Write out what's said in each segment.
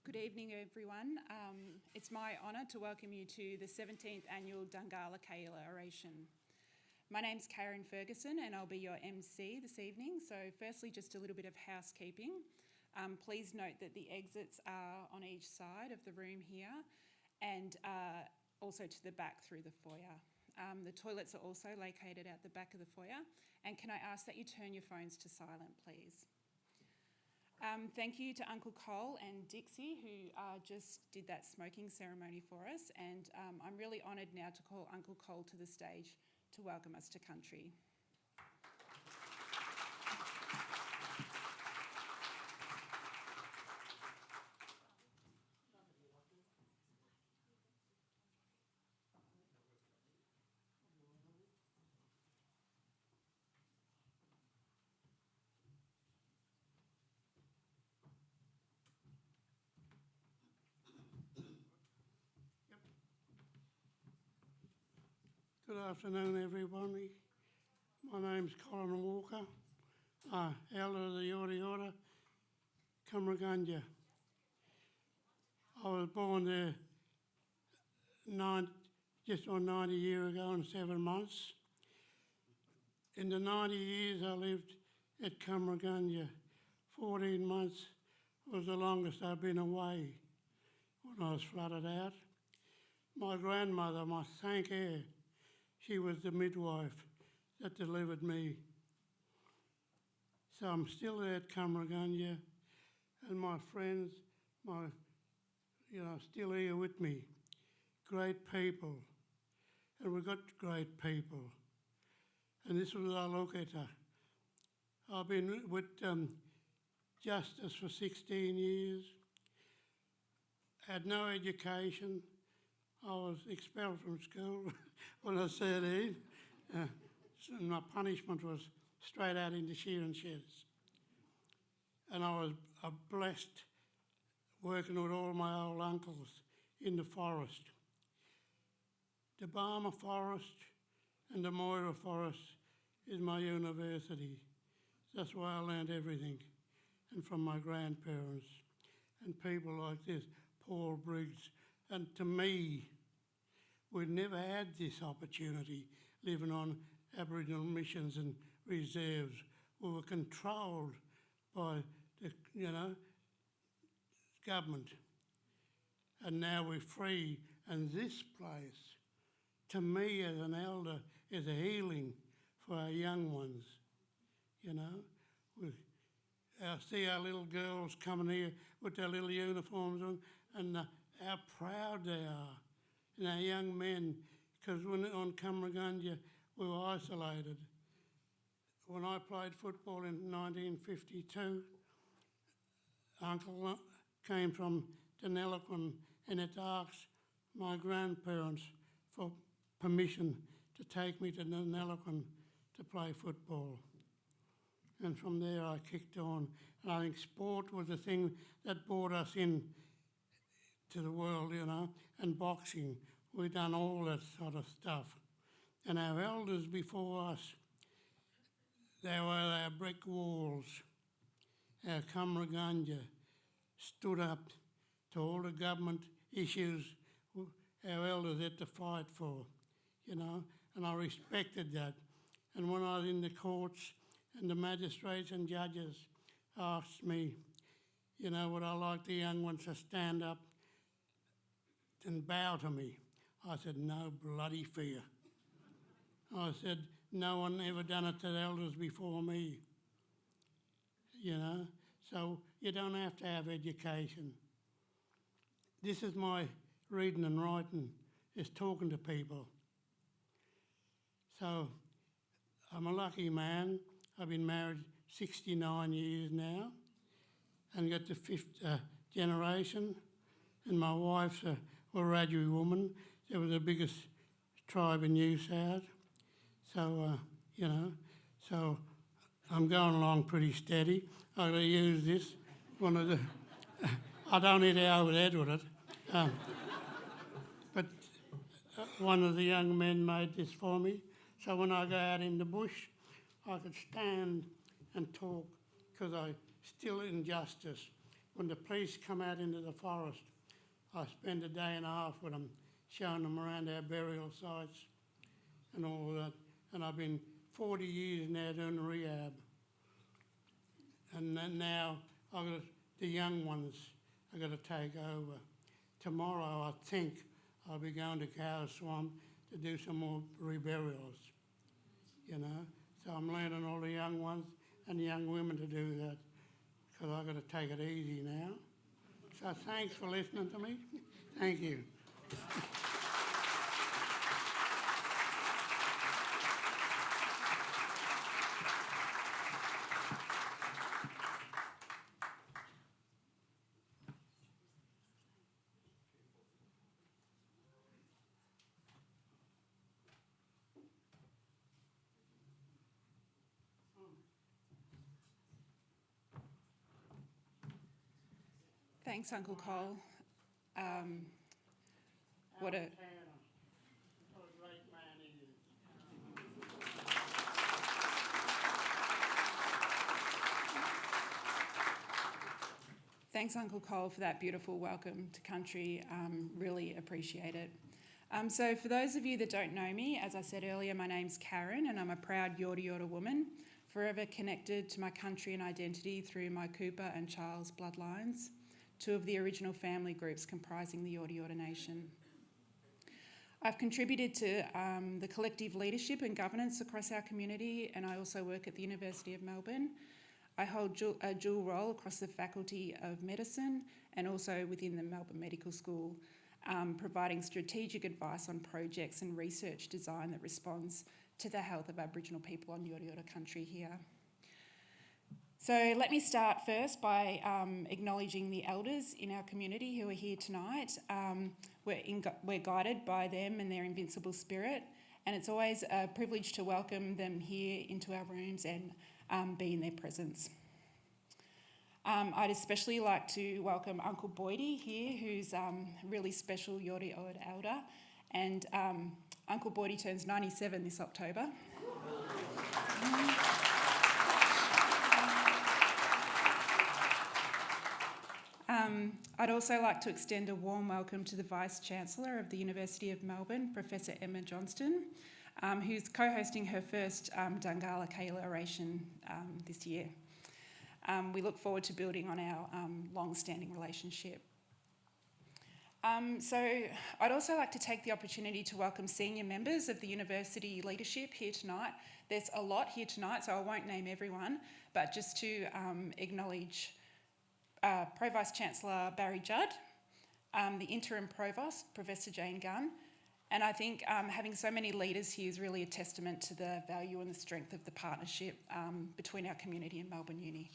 Good evening, everyone. It's my honour to welcome you to the 17th Annual Dungala Kaiela Oration. My name's Karen Ferguson and I'll be your MC this evening. So firstly, just a little bit of housekeeping. Please note that the exits are on each side of the room here and also to the back through the foyer. The toilets are also located out the back of the foyer. And can I ask that you turn your phones to silent, please? Thank you to Uncle Cole and Dixie who just did that smoking ceremony for us, and I'm really honoured now to call Uncle Cole to the stage to welcome us to country. Good afternoon, everybody. My name's Colin Walker, elder of the Yorta Yorta, Cumragunja. I was born there just on 90 years ago and 7 months. In the 90 years I lived at Cumragunja. 14 months was the longest I've been away when I was flooded out. My grandmother, I must thank her. She was the midwife that delivered me. So I'm still there at Cumragunja, and my friends, still here with me. Great people, and we've got great people. And this was our look at her. I've been with Justice for 16 years, had no education. I was expelled from school when I was 13. So my punishment was straight out into shearing sheds. And I was blessed working with all my old uncles in the forest. The Barmer Forest and the Moira Forest is my university. That's where I learned everything, and from my grandparents and people like this, Paul Briggs. And to me, we'd never had this opportunity living on Aboriginal missions and reserves. We were controlled by the, government. And now we're free. And this place, to me as an elder, is a healing for our young ones. I see our little girls coming here with their little uniforms on, and how proud they are, and our young men, because when on Cumragunja we were isolated. When I played football in 1952, Uncle came from Deniliquin and it asked my grandparents for permission to take me to Deniliquin to play football. And from there I kicked on. And I think sport was the thing that brought us in to the world, and boxing. We've done all that sort of stuff. And our elders before us, they were our brick walls. Our Cumragunja stood up to all the government issues our elders had to fight for, and I respected that. And when I was in the courts and the magistrates and judges asked me, would I like the young ones to stand up and bow to me? I said, no bloody fear. I said, no one ever done it to the elders before me. So you don't have to have education. This is my reading and writing, is talking to people. So I'm a lucky man. I've been married 69 years now and got the fifth generation. And my wife's a Wiradjuri woman. They were the biggest tribe in New South. So, so I'm going along pretty steady. I'm going to use this. I don't eat out with Ed with it. But one of the young men made this for me. So when I go out in the bush, I could stand and talk because I still injustice. when the police come out into the forest, I spend a day and a half with them, showing them around our burial sites and all that. And I've been 40 years now doing rehab. And then now I've got the young ones I've got to take over. Tomorrow I think I'll be going to Cow Swamp to do some more reburials, you know. So I'm learning all the young ones and the young women to do that, because I've got to take it easy now. So thanks for listening to me. Thank you. Thanks, Uncle Cole. What a great man he is. Thanks, Uncle Cole, for that beautiful welcome to country. Really appreciate it. So for those of you that don't know me, as I said earlier, my name's Karen and I'm a proud Yorta Yorta woman, forever connected to my country and identity through my Cooper and Charles bloodlines, two of the original family groups comprising the Yorta Yorta Nation. I've contributed to the collective leadership and governance across our community, and I also work at the University of Melbourne. I hold a dual role across the Faculty of Medicine and also within the Melbourne Medical School, providing strategic advice on projects and research design that responds to the health of Aboriginal people on Yorta Yorta country here. So let me start first by acknowledging the elders in our community who are here tonight. We're guided by them and their invincible spirit, and it's always a privilege to welcome them here into our rooms and be in their presence. I'd especially like to welcome Uncle Boydie here, who's a really special Yorta Yorta elder, and Uncle Boydie turns 97 this October. I'd also like to extend a warm welcome to the Vice-Chancellor of the University of Melbourne, Professor Emma Johnston, who's co-hosting her first Dungala Kaiela Oration this year. We look forward to building on our long-standing relationship. So I'd also like to take the opportunity to welcome senior members of the university leadership here tonight. There's a lot here tonight, so I won't name everyone, but just to acknowledge Pro-Vice-Chancellor Barry Judd, the Interim Provost, Professor Jane Gunn, and I think having so many leaders here is really a testament to the value and the strength of the partnership between our community and Melbourne Uni.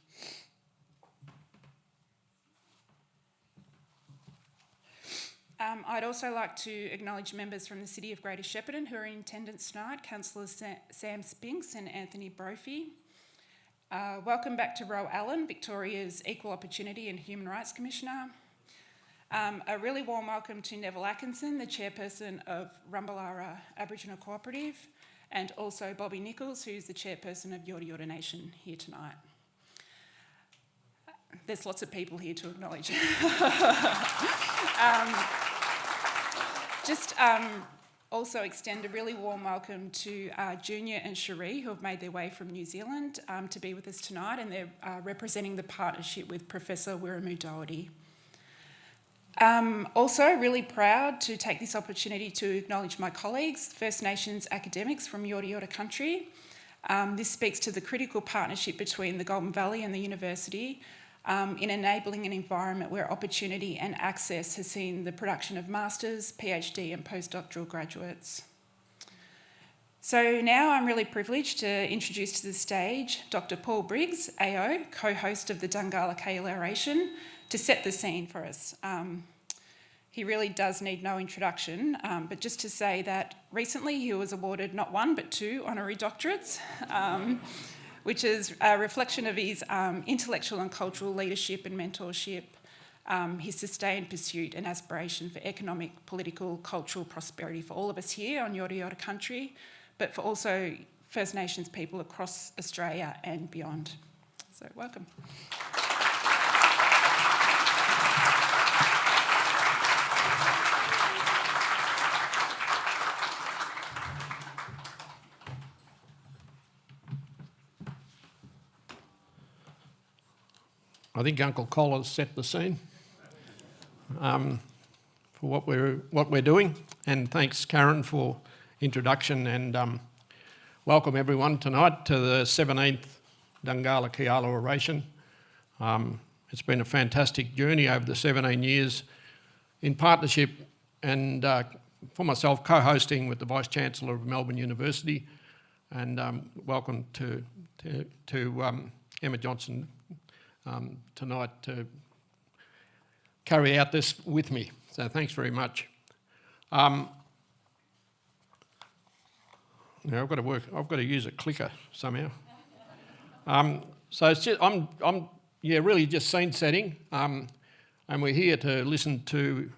I'd also like to acknowledge members from the City of Greater Shepparton who are in attendance tonight, Councillors Sam Spinks and Anthony Brophy. Welcome back to Ro Allen, Victoria's Equal Opportunity and Human Rights Commissioner. A really warm welcome to Neville Atkinson, the chairperson of Rumballara Aboriginal Cooperative, and also Bobby Nichols, who's the chairperson of Yorta Yorta Nation here tonight. There's lots of people here to acknowledge. Also extend a really warm welcome to Junior and Cherie, who have made their way from New Zealand to be with us tonight, and they're representing the partnership with Professor Wiremu Doherty. Also really proud to take this opportunity to acknowledge my colleagues, First Nations academics from Yorta Yorta country. This speaks to the critical partnership between the Goulburn Valley and the university in enabling an environment where opportunity and access has seen the production of masters, PhD and postdoctoral graduates. So now I'm really privileged to introduce to the stage Dr. Paul Briggs, AO, co-host of the Dungala Kaiela Oration, to set the scene for us. He really does need no introduction, but just to say that recently he was awarded not one but 2 honorary doctorates, which is a reflection of his intellectual and cultural leadership and mentorship, his sustained pursuit and aspiration for economic, political, cultural prosperity for all of us here on Yorta Yorta country, but for also First Nations people across Australia and beyond. So welcome. I think Uncle Col has set the scene for what we're doing, and thanks Karen for introduction, and welcome everyone tonight to the 17th Dungala Kaiela Oration. It's been a fantastic journey over the 17 years in partnership and for myself co-hosting with the Vice-Chancellor of Melbourne University, and welcome to Emma Johnson tonight to carry out this with me. So thanks very much. Now I've got to use a clicker somehow. So it's just, I'm really just scene setting, and we're here to listen to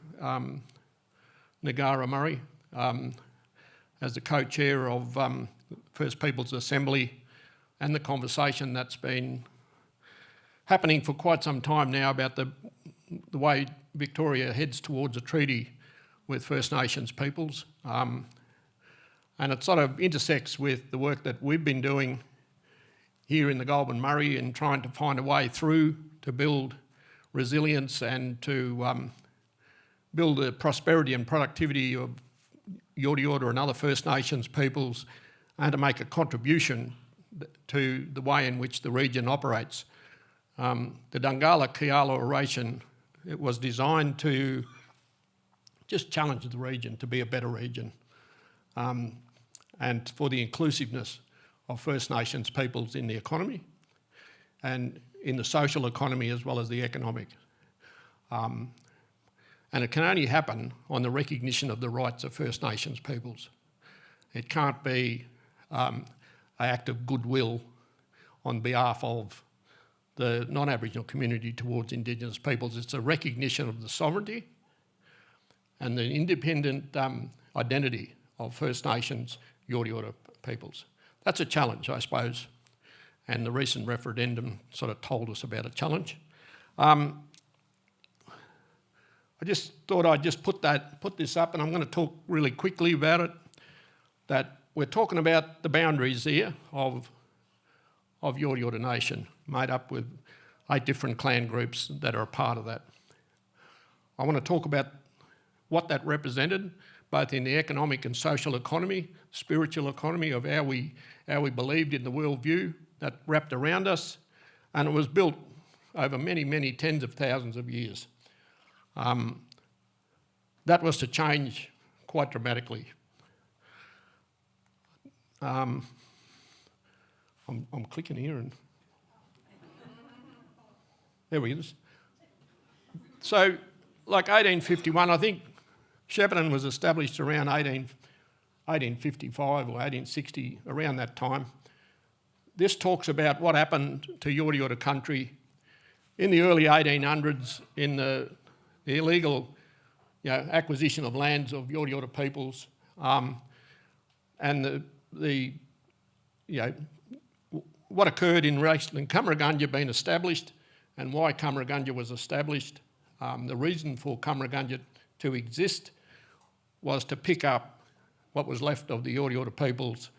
Ngarra Murray as the co-chair of First Peoples Assembly, and the conversation that's been happening for quite some time now about the way Victoria heads towards a treaty with First Nations peoples. And it sort of intersects with the work that we've been doing here in the Goulburn Murray in trying to find a way through to build resilience and to build the prosperity and productivity of Yorta Yorta and other First Nations peoples, and to make a contribution to the way in which the region operates. The Dungala Kaiela Oration, it was designed to just challenge the region to be a better region, and for the inclusiveness of First Nations peoples in the economy and in the social economy as well as the economic. And it can only happen on the recognition of the rights of First Nations peoples. It can't be an act of goodwill on behalf of the non-Aboriginal community towards Indigenous peoples. It's a recognition of the sovereignty and the independent identity of First Nations Yorta Yorta peoples. That's a challenge, I suppose, and the recent referendum sort of told us about a challenge. I just thought I'd just put this up, and I'm going to talk really quickly about it, that we're talking about the boundaries here of Yorta Yorta Nation, made up with 8 different clan groups that are a part of that. I want to talk about what that represented, both in the economic and social economy, spiritual economy of how we believed in the worldview that wrapped around us, and it was built over many, many tens of thousands of years. That was to change quite dramatically. I'm clicking here and there we go. So, like 1851, I think Shepparton was established around 1855 or 1860, around that time. This talks about what happened to Yorta Yorta country in the early 1800s in the illegal acquisition of lands of Yorta Yorta peoples, and what occurred in relation to Cummeragunja being established and why Cummeragunja was established. The reason for Cummeragunja to exist was to pick up what was left of the Yorta Yorta peoples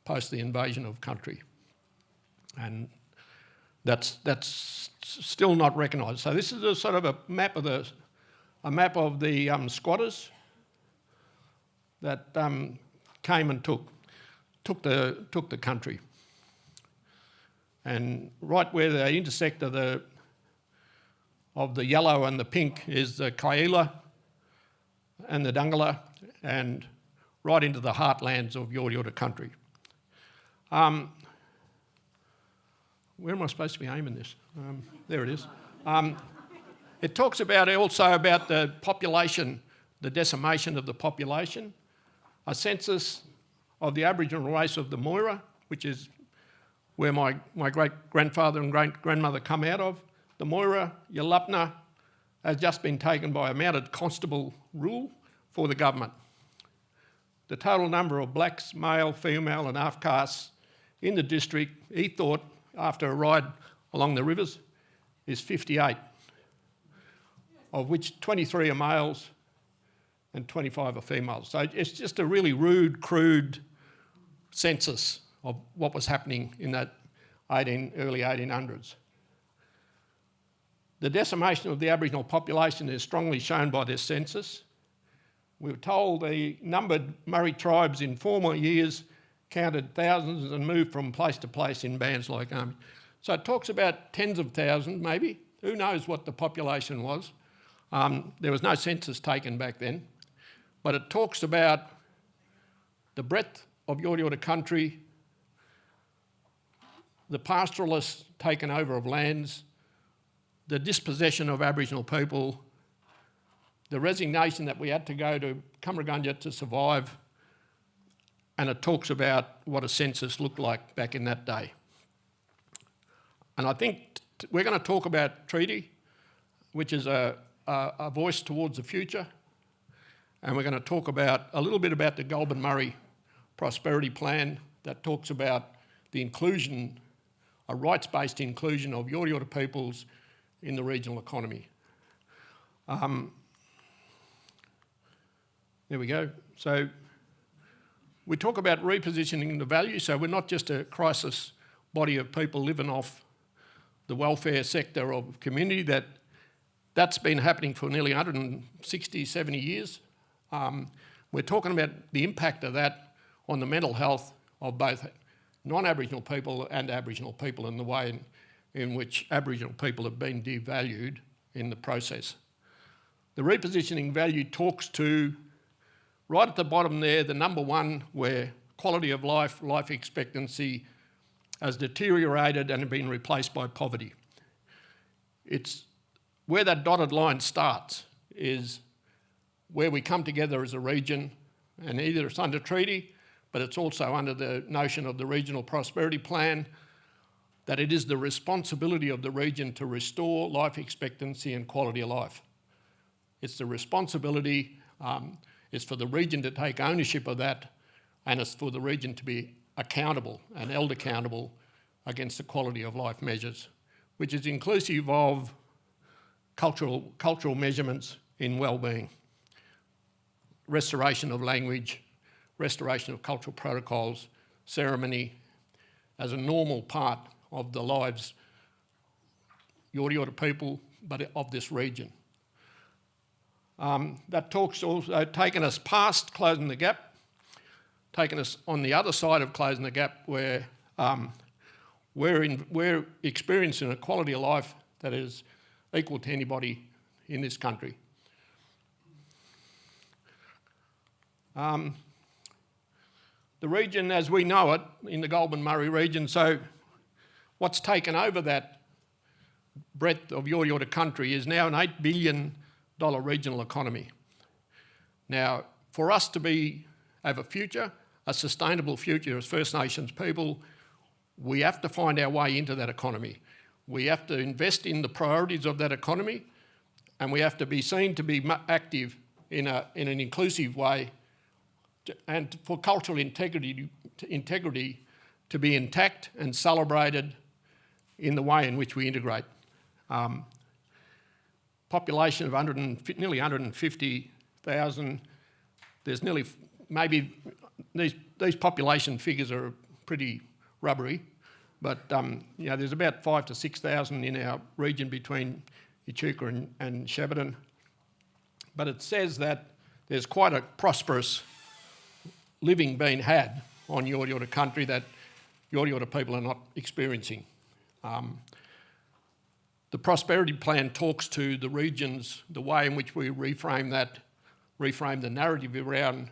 post the invasion of country. And that's still not recognised. So this is a sort of a map of the squatters that came and took the country. And right where they intersect of the yellow and the pink is the Kaiela and the Dungala, and right into the heartlands of Yorta Yorta country. Where am I supposed to be aiming this? There it is. It talks about also about the population, the decimation of the population, a census of the Aboriginal race of the Moira, which is where my great-grandfather and great-grandmother come out of. The Moira, Yalupna, has just been taken by a mounted constable rule for the government. The total number of blacks, male, female and half castes in the district, he thought, after a ride along the rivers, is 58, of which 23 are males and 25 are females. So it's just a really rude, crude census of what was happening in that early 1800s. The decimation of the Aboriginal population is strongly shown by this census. We were told the numbered Murray tribes in former years counted thousands and moved from place to place in bands like army. So it talks about tens of thousands, maybe. Who knows what the population was? There was no census taken back then. But it talks about the breadth of Yorta Yorta country, the pastoralists taken over of lands, the dispossession of Aboriginal people, the resignation that we had to go to Cummeragunja to survive, and it talks about what a census looked like back in that day. And I think we're going to talk about treaty, which is a voice towards the future, and we're going to talk about a little bit about the Goulburn Murray prosperity plan that talks about the inclusion, a rights-based inclusion of Yorta Yorta peoples in the regional economy. There we go. So we talk about repositioning the value, so we're not just a crisis body of people living off the welfare sector of community. That's been happening for nearly 160, 70 years. We're talking about the impact of that on the mental health of both non-Aboriginal people and Aboriginal people and the way in which Aboriginal people have been devalued in the process. The repositioning value talks to, right at the bottom there, the number one, where quality of life, life expectancy has deteriorated and been replaced by poverty. It's where that dotted line starts is where we come together as a region, and either it's under treaty, but it's also under the notion of the regional prosperity plan, that it is the responsibility of the region to restore life expectancy and quality of life. It's the responsibility, it's for the region to take ownership of that, and it's for the region to be accountable and held accountable against the quality of life measures, which is inclusive of cultural measurements in wellbeing, restoration of language, restoration of cultural protocols, ceremony, as a normal part of the lives Yorta Yorta people, but of this region. That talk's also taken us past closing the gap, taken us on the other side of closing the gap, where we're experiencing a quality of life that is equal to anybody in this country. The region as we know it, in the Goulburn Murray region, so what's taken over that breadth of Yorta Yorta country is now an $8 billion regional economy. Now, for us to have a future, a sustainable future as First Nations people, we have to find our way into that economy. We have to invest in the priorities of that economy, and we have to be seen to be active in an inclusive way, and for cultural integrity to be intact and celebrated in the way in which we integrate. Population of nearly 150,000. There's nearly, maybe these population figures are pretty rubbery, but there's about 5,000 to 6,000 in our region between Echuca and Shepparton. But it says that there's quite a prosperous living being had on Yorta Yorta country that Yorta Yorta people are not experiencing. The prosperity plan talks to the regions, the way in which we reframe the narrative around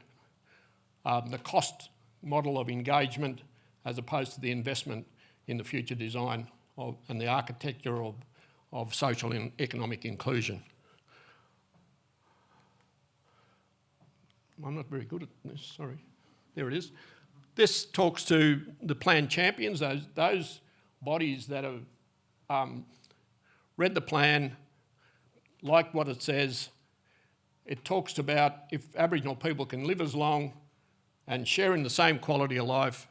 the cost model of engagement as opposed to the investment in the future design and the architecture of social and economic inclusion. I'm not very good at this, sorry. There it is. This talks to the plan champions, those bodies that have read the plan, like what it says. It talks about if Aboriginal people can live as long and share in the same quality of life,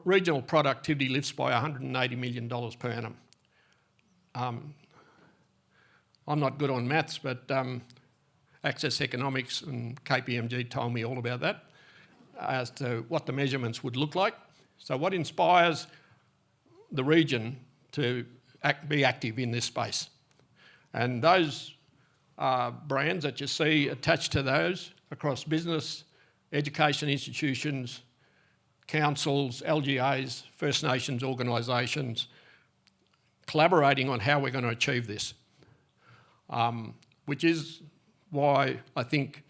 regional productivity lifts by $180 million per annum. I'm not good on maths, but Access Economics and KPMG told me all about that as to what the measurements would look like. So what inspires the region to be active in this space? And those brands that you see attached to those across business, education institutions, councils, LGAs, First Nations organisations, collaborating on how we're going to achieve this, which is why I think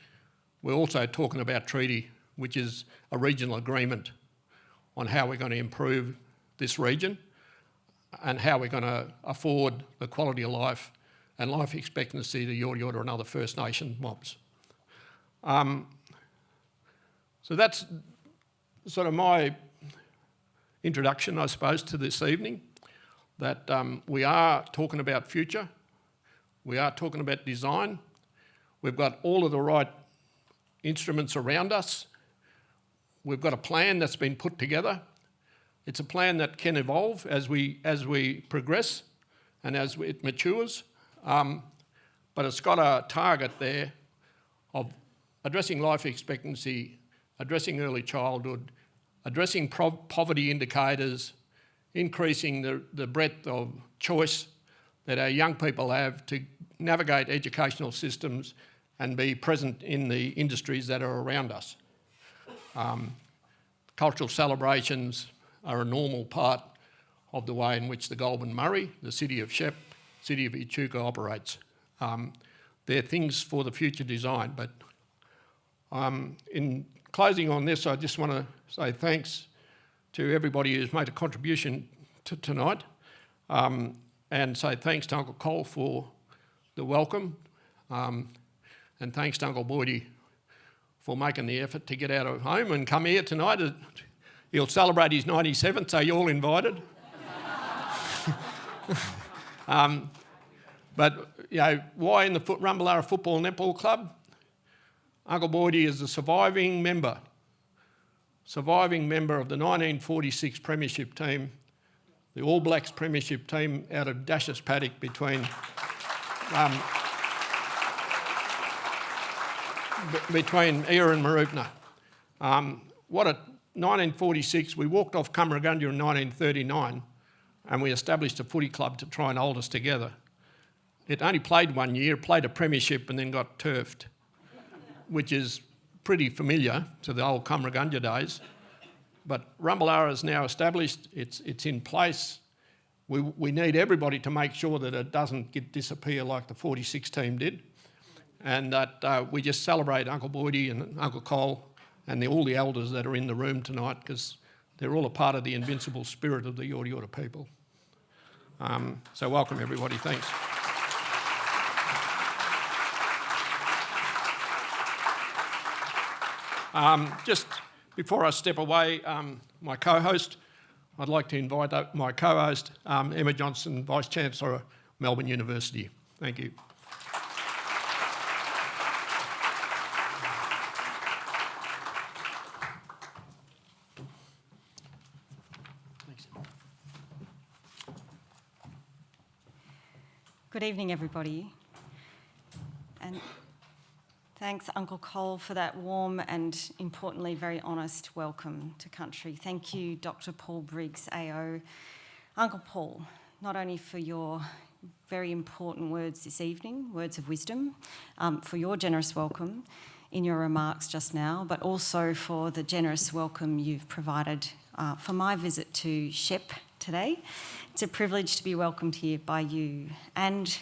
we're also talking about treaty, which is a regional agreement on how we're going to improve this region and how we're going to afford the quality of life and life expectancy to Yorta Yorta and other First Nation mobs. So that's sort of my introduction, I suppose, to this evening, that we are talking about future, we are talking about design, we've got all of the right instruments around us, we've got a plan that's been put together. It's a plan that can evolve as we progress and as it matures, but it's got a target there of addressing life expectancy, addressing early childhood, addressing poverty indicators, increasing the breadth of choice that our young people have to navigate educational systems and be present in the industries that are around us. Cultural celebrations are a normal part of the way in which the Goulburn Murray, the city of Shep, city of Echuca operates. They're things for the future design, but in closing on this, I just want to say thanks to everybody who's made a contribution to tonight, and say thanks to Uncle Cole for the welcome, and thanks to Uncle Boydie for making the effort to get out of home and come here tonight. He'll celebrate his 97th, so you're all invited. But, you know, why in the Rumballara Football Netball Club? Uncle Boydie is a surviving member of the 1946 Premiership team, the All Blacks Premiership team out of Dash's paddock between Eyre and Mooroopna. 1946, we walked off Cumragunja in 1939 and we established a footy club to try and hold us together. It only played 1 year, played a premiership and then got turfed, which is pretty familiar to the old Cumragunja days. But Rumballara is now established, it's in place. We need everybody to make sure that it doesn't disappear like the 46 team did, and that we just celebrate Uncle Boydie and Uncle Cole and all the elders that are in the room tonight, because they're all a part of the invincible spirit of the Yorta Yorta people. So welcome everybody, thanks. Just before I step away, my co-host, I'd like to invite up my co-host, Emma Johnson, Vice-Chancellor of Melbourne University. Thank you. Good evening, everybody. And thanks, Uncle Cole, for that warm and, importantly, very honest welcome to country. Thank you, Dr. Paul Briggs, AO. Uncle Paul, not only for your very important words this evening, words of wisdom, for your generous welcome in your remarks just now, but also for the generous welcome you've provided for my visit to Shep today. It's a privilege to be welcomed here by you and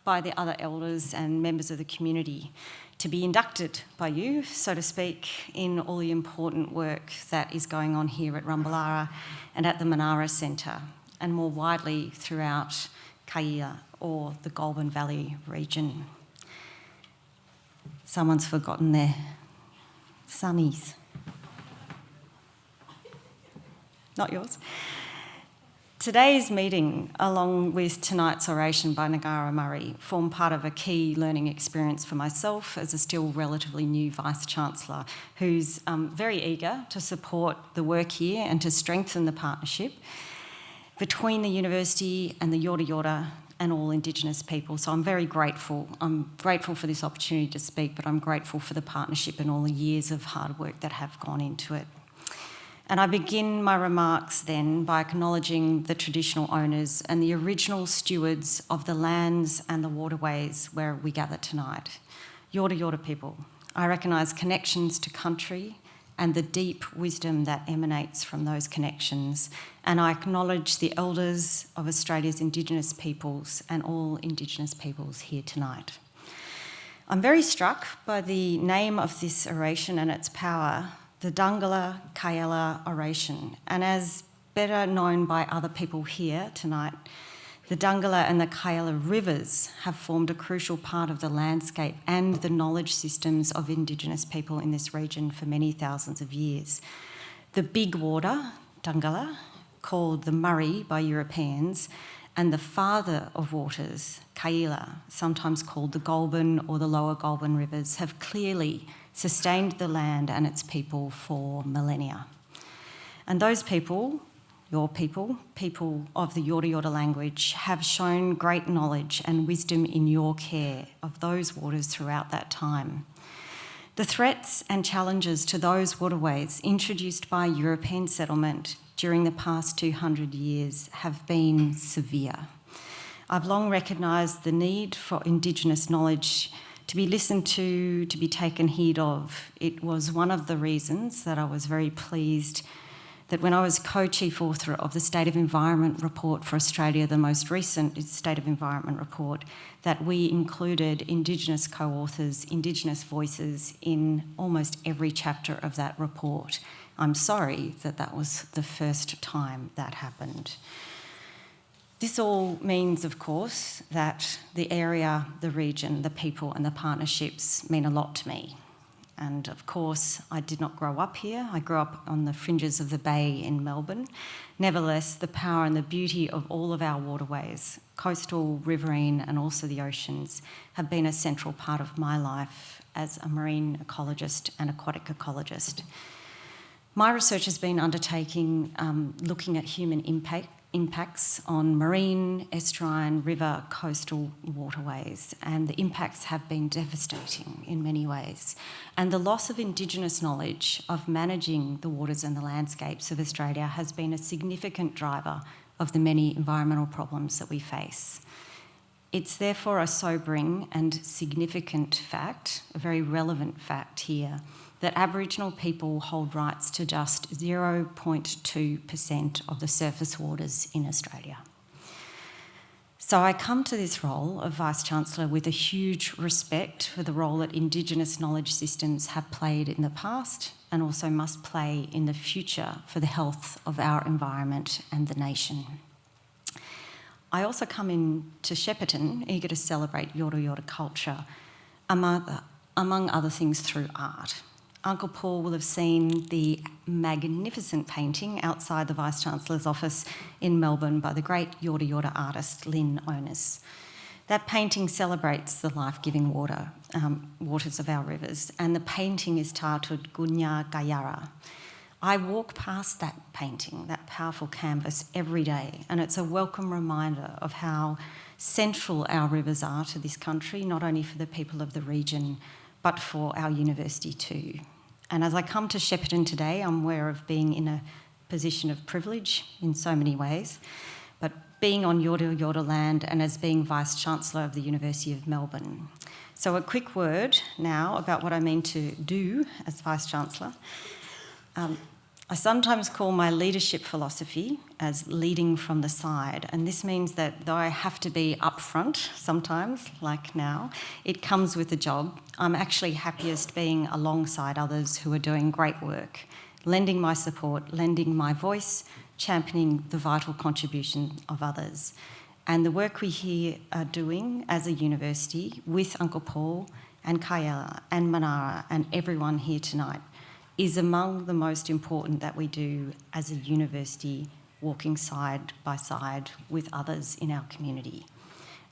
by the other elders and members of the community, to be inducted by you, so to speak, in all the important work that is going on here at Rumballara and at the Ngarra Centre, and more widely throughout Kaiela or the Goulburn Valley region. Someone's forgotten their sunnies. Not yours. Today's meeting, along with tonight's oration by Ngarra Murray, form part of a key learning experience for myself as a still relatively new Vice-Chancellor who's very eager to support the work here and to strengthen the partnership between the university and the Yorta Yorta and all Indigenous people. So I'm very grateful. I'm grateful for this opportunity to speak, but I'm grateful for the partnership and all the years of hard work that have gone into it. And I begin my remarks then by acknowledging the traditional owners and the original stewards of the lands and the waterways where we gather tonight. Yorta Yorta people, I recognise connections to country and the deep wisdom that emanates from those connections, and I acknowledge the elders of Australia's Indigenous peoples and all Indigenous peoples here tonight. I'm very struck by the name of this oration and its power, the Dungala Kaiela Oration, and as better known by other people here tonight, the Dungala and the Kaiela rivers have formed a crucial part of the landscape and the knowledge systems of Indigenous people in this region for many thousands of years. The big water, Dungala, called the Murray by Europeans, and the father of waters, Kaiela, sometimes called the Goulburn or the lower Goulburn rivers, have clearly sustained the land and its people for millennia. And those people, your people of the Yorta Yorta language, have shown great knowledge and wisdom in your care of those waters throughout that time. The threats and challenges to those waterways introduced by European settlement during the past 200 years have been severe. I've long recognised the need for Indigenous knowledge to be listened to be taken heed of. It was one of the reasons that I was very pleased that when I was co-chief author of the State of Environment report for Australia, the most recent State of Environment report, that we included Indigenous co-authors, Indigenous voices in almost every chapter of that report. I'm sorry that that was the first time that happened. This all means, of course, that the area, the region, the people and the partnerships mean a lot to me. And of course, I did not grow up here. I grew up on the fringes of the bay in Melbourne. Nevertheless, the power and the beauty of all of our waterways, coastal, riverine, and also the oceans, have been a central part of my life as a marine ecologist and aquatic ecologist. My research has been undertaking looking at human impacts on marine, estuarine, river, coastal waterways, and the impacts have been devastating in many ways. And the loss of Indigenous knowledge of managing the waters and the landscapes of Australia has been a significant driver of the many environmental problems that we face. It's therefore a sobering and significant fact, a very relevant fact here, that Aboriginal people hold rights to just 0.2% of the surface waters in Australia. So I come to this role of Vice-Chancellor with a huge respect for the role that Indigenous knowledge systems have played in the past and also must play in the future for the health of our environment and the nation. I also come into Shepparton eager to celebrate Yorta Yorta culture, among other things through art. Uncle Paul will have seen the magnificent painting outside the Vice-Chancellor's office in Melbourne by the great Yorta Yorta artist Lynn Onus. That painting celebrates the life-giving waters of our rivers, and the painting is titled Ngarra Murray. I walk past that painting, that powerful canvas, every day, and it's a welcome reminder of how central our rivers are to this country, not only for the people of the region, but for our university too. And as I come to Shepparton today, I'm aware of being in a position of privilege in so many ways, but being on Yorta Yorta land and as being Vice-Chancellor of the University of Melbourne. So a quick word now about what I mean to do as Vice-Chancellor. I sometimes call my leadership philosophy as leading from the side, and this means that though I have to be upfront sometimes, like now, it comes with the job. I'm actually happiest being alongside others who are doing great work, lending my support, lending my voice, championing the vital contribution of others. And the work we here are doing as a university with Uncle Paul and Kaiela and Manara and everyone here tonight is among the most important that we do as a university, walking side by side with others in our community.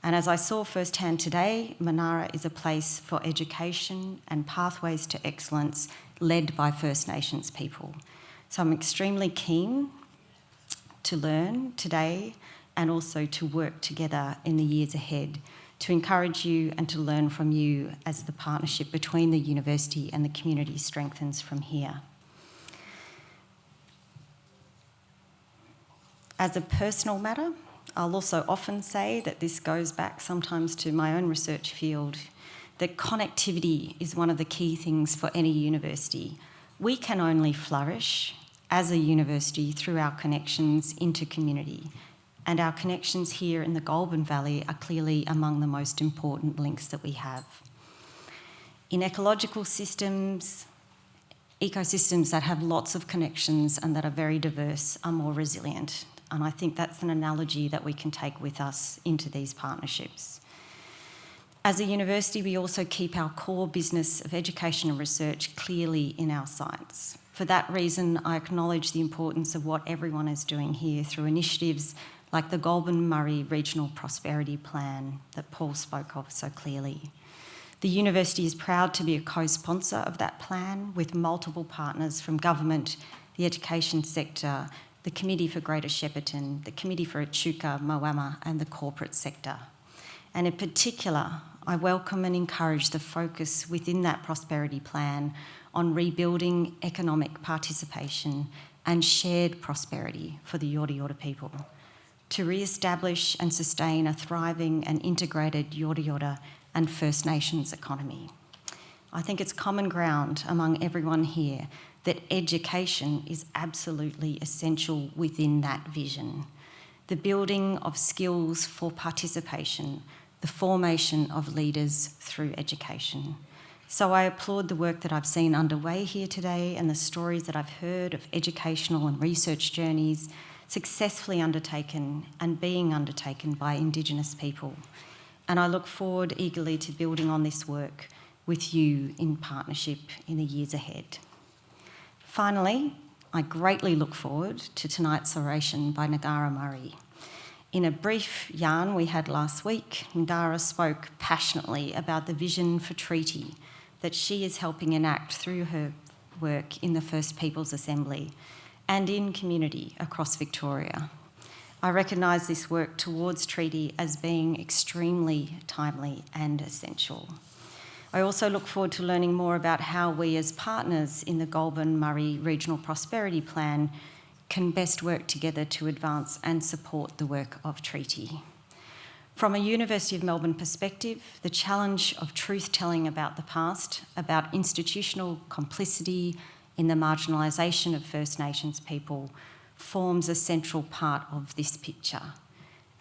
And as I saw firsthand today, Manara is a place for education and pathways to excellence led by First Nations people. So I'm extremely keen to learn today and also to work together in the years ahead to encourage you and to learn from you as the partnership between the university and the community strengthens from here. As a personal matter, I'll also often say that this goes back sometimes to my own research field, that connectivity is one of the key things for any university. We can only flourish as a university through our connections into community, and our connections here in the Goulburn Valley are clearly among the most important links that we have. In ecological systems, ecosystems that have lots of connections and that are very diverse are more resilient. And I think that's an analogy that we can take with us into these partnerships. As a university, we also keep our core business of education and research clearly in our sights. For that reason, I acknowledge the importance of what everyone is doing here through initiatives like the Goulburn Murray Regional Prosperity Plan that Paul spoke of so clearly. The university is proud to be a co-sponsor of that plan with multiple partners from government, the education sector, the Committee for Greater Shepparton, the Committee for Echuca, Moama, and the corporate sector. And in particular, I welcome and encourage the focus within that prosperity plan on rebuilding economic participation and shared prosperity for the Yorta Yorta people, to re-establish and sustain a thriving and integrated Yorta Yorta and First Nations economy. I think it's common ground among everyone here that education is absolutely essential within that vision. The building of skills for participation, the formation of leaders through education. So I applaud the work that I've seen underway here today and the stories that I've heard of educational and research journeys successfully undertaken and being undertaken by Indigenous people. And I look forward eagerly to building on this work with you in partnership in the years ahead. Finally, I greatly look forward to tonight's oration by Ngarra Murray. In a brief yarn we had last week, Ngarra spoke passionately about the vision for treaty that she is helping enact through her work in the First Peoples Assembly and in community across Victoria. I recognise this work towards treaty as being extremely timely and essential. I also look forward to learning more about how we as partners in the Goulburn Murray Regional Prosperity Plan can best work together to advance and support the work of treaty. From a University of Melbourne perspective, the challenge of truth-telling about the past, about institutional complicity in the marginalisation of First Nations people, forms a central part of this picture.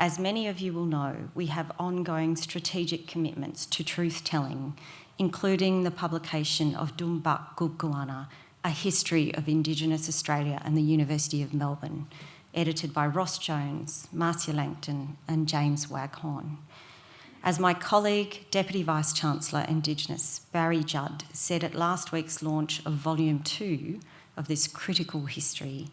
As many of you will know, we have ongoing strategic commitments to truth-telling, including the publication of Dumbak Gubguana, A History of Indigenous Australia and the University of Melbourne, edited by Ross Jones, Marcia Langton and James Waghorn. As my colleague, Deputy Vice-Chancellor Indigenous Barry Judd said at last week's launch of Volume 2 of this critical history,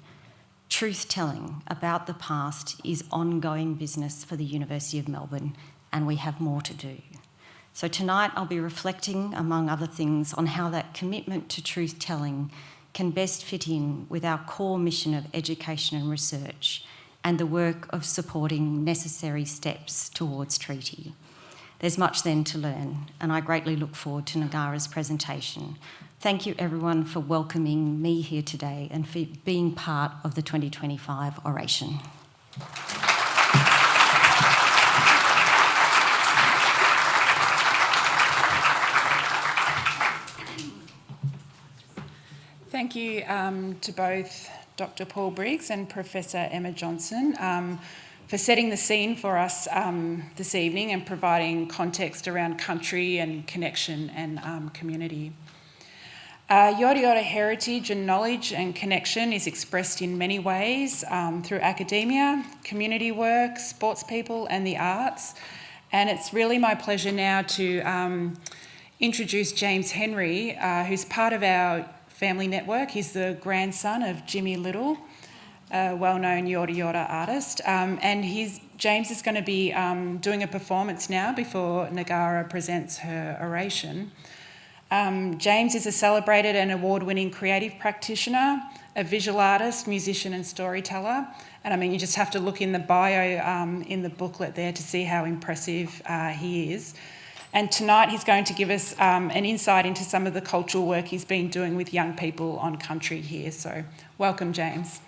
truth-telling about the past is ongoing business for the University of Melbourne, and we have more to do. So tonight I'll be reflecting, among other things, on how that commitment to truth-telling can best fit in with our core mission of education and research and the work of supporting necessary steps towards treaty. There's much then to learn, and I greatly look forward to Ngarra's presentation. Thank you everyone for welcoming me here today and for being part of the 2025 oration. Thank you to both Dr. Paul Briggs and Professor Emma Johnson for setting the scene for us this evening and providing context around country and connection and community. Yorta Yorta heritage and knowledge and connection is expressed in many ways through academia, community work, sports people and the arts. And it's really my pleasure now to introduce James Henry, who's part of our family network. He's the grandson of Jimmy Little, a well-known Yorta Yorta artist. And James is going to be doing a performance now before Ngarra presents her oration. James is a celebrated and award-winning creative practitioner, a visual artist, musician and storyteller. And I mean, you just have to look in the bio in the booklet there to see how impressive he is. And tonight he's going to give us an insight into some of the cultural work he's been doing with young people on country here. So welcome, James.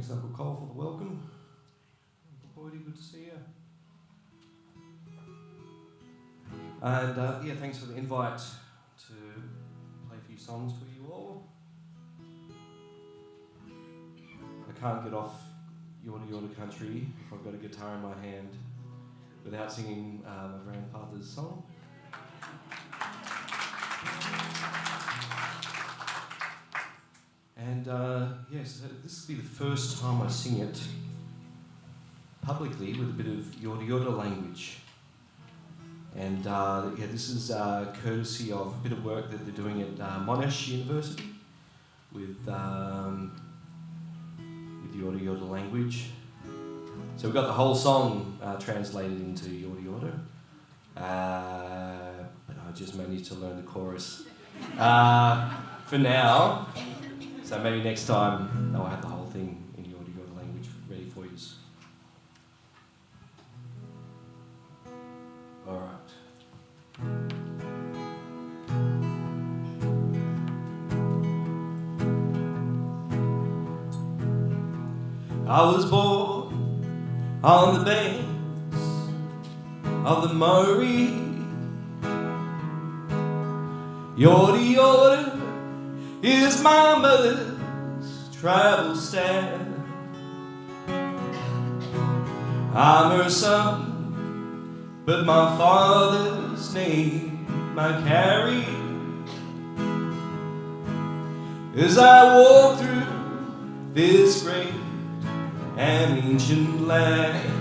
Thanks, Uncle Cole, for the welcome. Uncle Boydie, good to see you. And thanks for the invite to play a few songs for you all. I can't get off Yorta Yorta country if I've got a guitar in my hand without singing my grandfather's song. And yes, this will be the first time I sing it publicly with a bit of Yorta Yorta language. And this is courtesy of a bit of work that they're doing at Monash University with Yorta Yorta language. So we've got the whole song translated into Yorta Yorta, but I just managed to learn the chorus for now. So maybe next time I'll have the whole thing in Yorta Yorta language ready for you. All right. I was born on the banks of the Murray. Yorta Yorta is my mother's travel stand. I'm her son, but my father's name I carry. As I walk through this great and ancient land,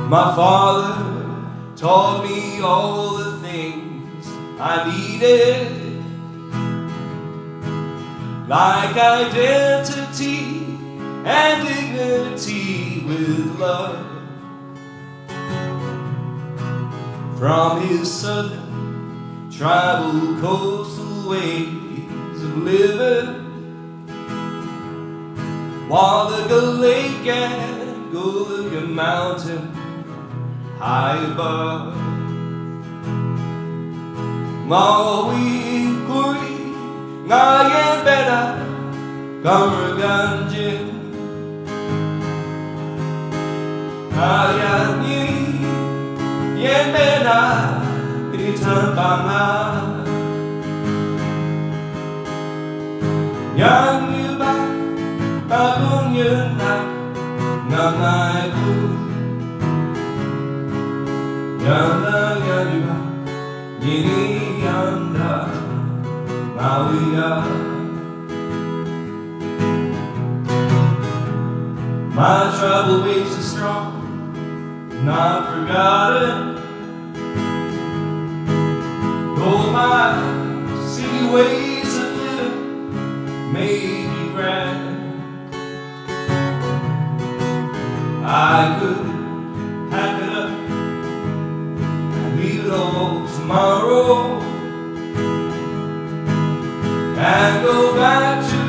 my father taught me all the things I needed, like identity and dignity with love. From his southern tribal coastal ways of living, while the Lake and Goulburn Mountain high above. Maui kuri ngayen bena kamraganjin ayani yen bena itambanga yang yuba tagung yena ngangai ku yanda yuba yini yanda Mauia. My trouble waves are strong, not forgotten. Though my city ways of living may be grand, I could pack it up and leave it all tomorrow, and go back to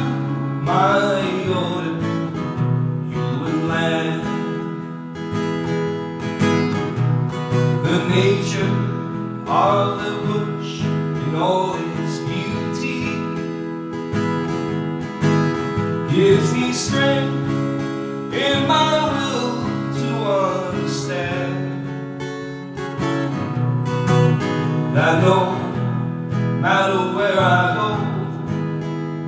my Yorta Yorta land. The nature of the bush in all its beauty gives me strength in my will to understand that no matter where I go,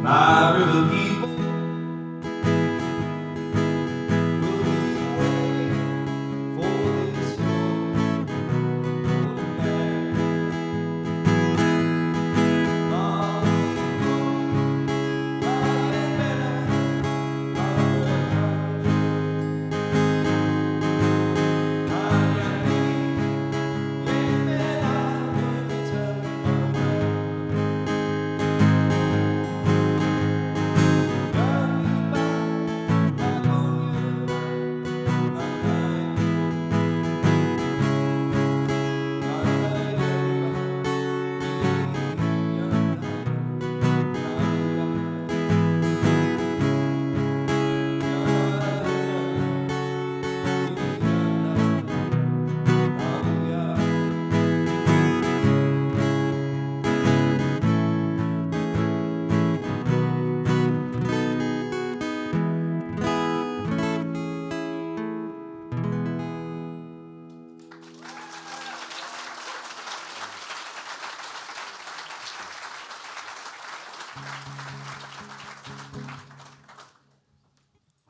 my river people will be waiting for this Yorta land.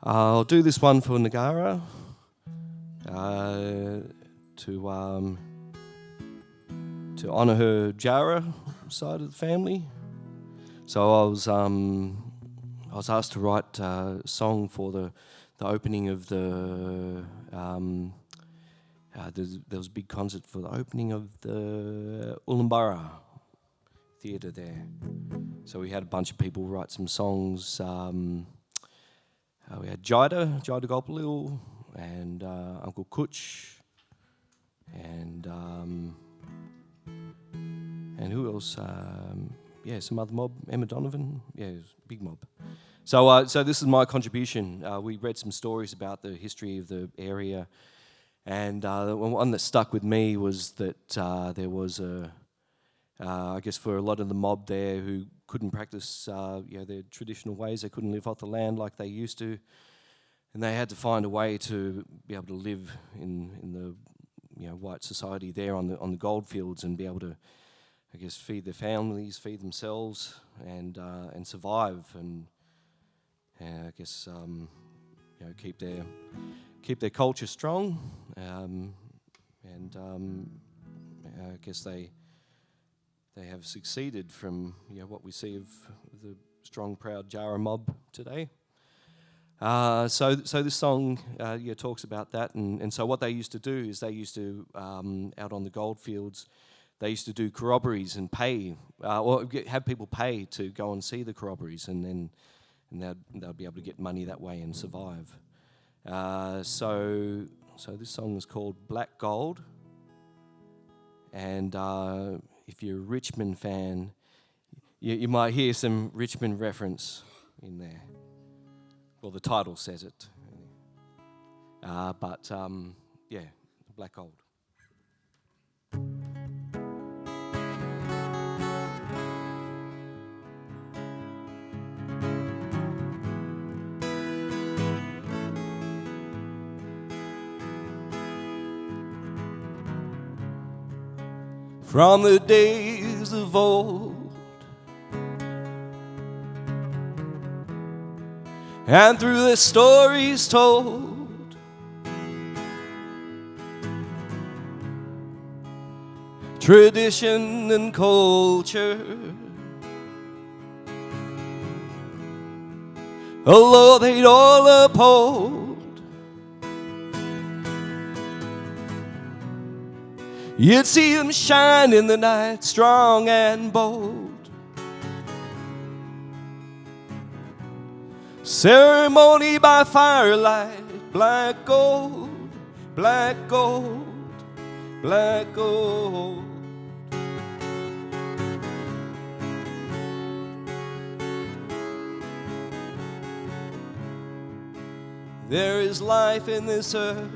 I'll do this one for Ngarra to honour her Jarrah side of the family. So I was asked to write a song for the opening of the. There was a big concert for the opening of the Goulburn theatre there. So we had a bunch of people write some songs. We had Yorta Yorta and Uncle Kutch and who else? Some other mob. Emma Donovan. Yeah, it was a big mob. So this is my contribution. We read some stories about the history of the area, and the one that stuck with me was that there was I guess for a lot of the mob there who couldn't practice their traditional ways, they couldn't live off the land like they used to, and they had to find a way to be able to live in the white society there on the gold fields and be able to, I guess, feed their families, feed themselves, and survive, and I guess keep their culture strong, and I guess they have succeeded from what we see of the strong, proud Jarrah mob today. So this song talks about that, and so what they used to do is they used to out on the gold fields, they used to do corroborees and pay, or have people pay to go and see the corroborees, and they'll be able to get money that way and survive. So this song is called Black Gold, and if you're a Richmond fan, you might hear some Richmond reference in there. Well, the title says it. Black Gold. From the days of old, and through the stories told, tradition and culture, a law they'd all uphold. You'd see them shine in the night, strong and bold. Ceremony by firelight, black gold, black gold, black gold. There is life in this earth,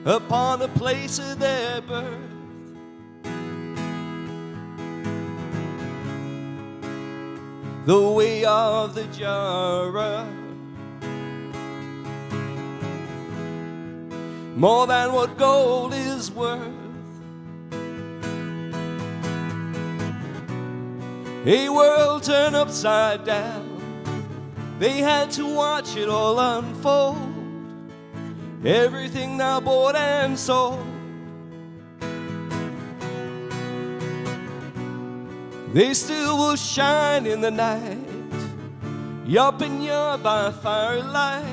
upon a place of their birth. The way of the Jarrah, more than what gold is worth. A world turned upside down, they had to watch it all unfold. Everything now bought and sold, they still will shine in the night, yup and yup by firelight.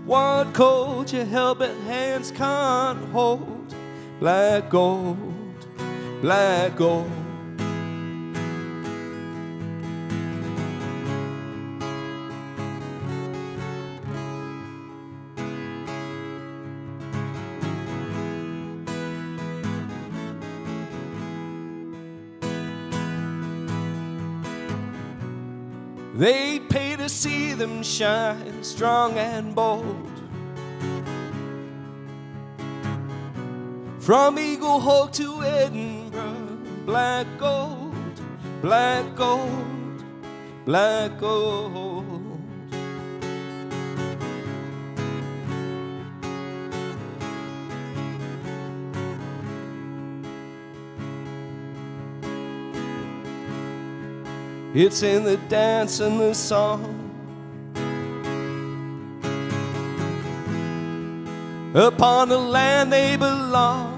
What culture held but hands can't hold, black gold, black gold. They'd pay to see them shine, strong and bold. From Eagle Hawk to Edinburgh, black gold, black gold, black gold. It's in the dance and the song. Upon the land they belong.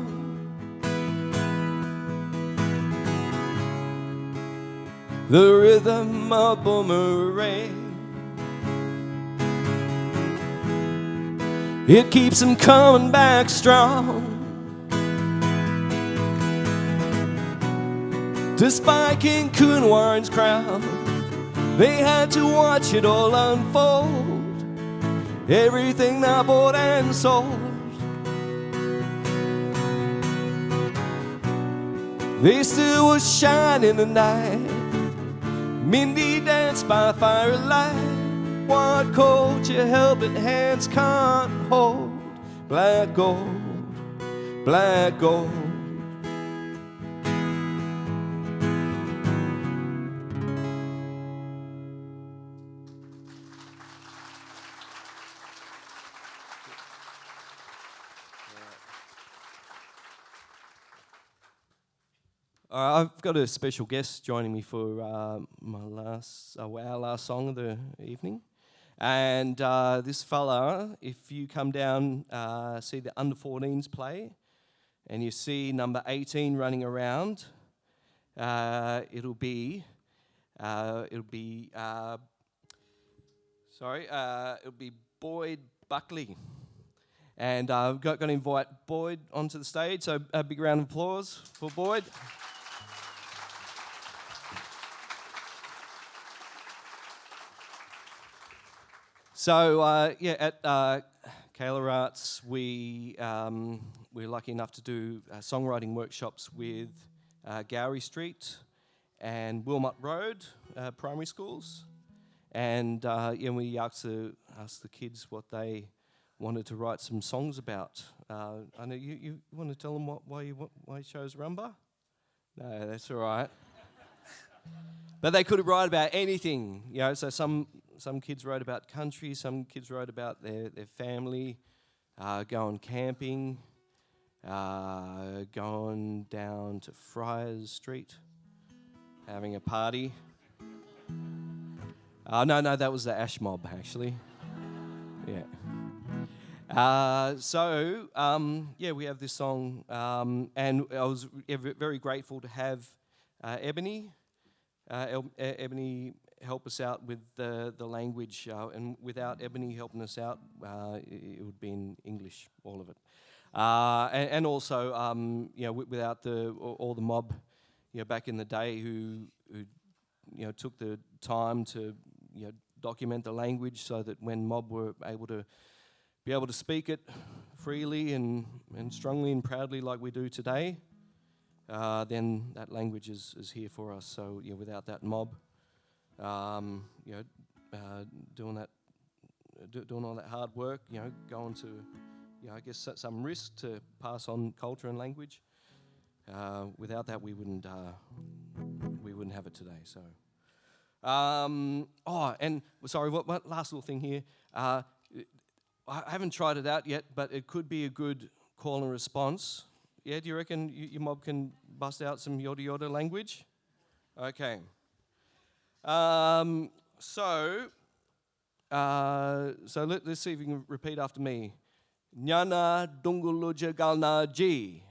The rhythm of Murray, it keeps them coming back strong. Despite King Coonwarren's crown, they had to watch it all unfold. Everything they bought and sold, they still was shining in the night. Mindy danced by firelight. What culture held but hands can't hold? Black gold, black gold. I've got a special guest joining me for our last song of the evening. And this fella, if you come down, see the under-14s play, and you see number 18 running around, it'll be Boyd Buckley. And I've got to invite Boyd onto the stage, so a big round of applause for Boyd. So at Kaiela Arts, we're lucky enough to do songwriting workshops with Gowrie Street and Wilmot Road primary schools, and we asked the kids what they wanted to write some songs about. I know you want to tell them why you chose rumba? No, that's all right. But they could write about anything, so some kids wrote about country, some kids wrote about their family, going camping, going down to Friars Street, having a party. No, that was the Ash Mob, actually. Yeah. We have this song, and I was very grateful to have Ebony. Ebony help us out with the language, and without Ebony helping us out, it would be in English, all of it. And also, without all the mob, back in the day who took the time to document the language so that when mob were able to speak it freely and strongly and proudly like we do today, then that language is here for us. So without that mob, doing all that hard work, going to, I guess some risk to pass on culture and language. Without that, we wouldn't have it today. So, and sorry, what last little thing here. I haven't tried it out yet, but it could be a good call and response. Yeah, do you reckon your mob can bust out some Yorta Yorta language? Okay. So let's see if you can repeat after me. Nyana Dungala Kaiela G.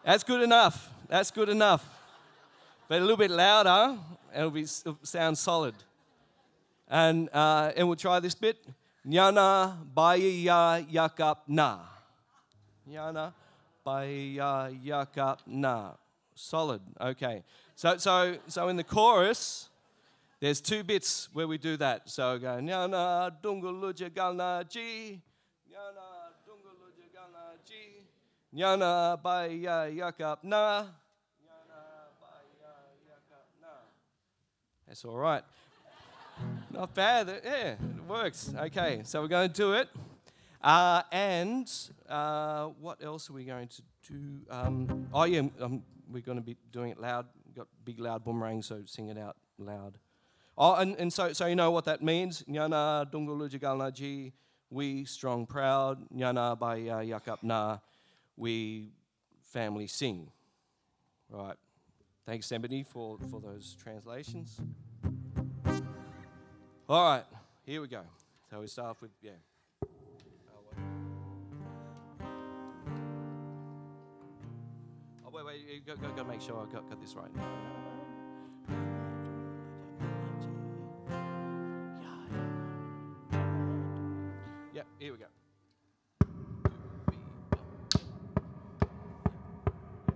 That's good enough. That's good enough. But a little bit louder, and it'll sound solid. And we'll try this bit. Nyana Baya Yakap Na. Nyana Baya Yakap Na. Solid. Okay. So in the chorus, there's two bits where we do that. So go Nyana Dungala Kaiela G. Nyana Dungala Kaiela G. Nyana Baya Yakap Na. Nyana Baya Yakap Na. That's all right. Not bad. Yeah, it works. Okay, so we're going to do it. And what else are we going to do? We're going to be doing it loud. We've got big loud boomerang, so sing it out loud. Oh, and so you know what that means. Nyana Dungala Kaiela G. We strong proud. Nyana Baya Yakap Na. We family sing. Right. Thanks, Ebony, for those translations. All right, here we go. So we start off with, Oh, wait, you got to make sure I got this right. Yeah, here we go.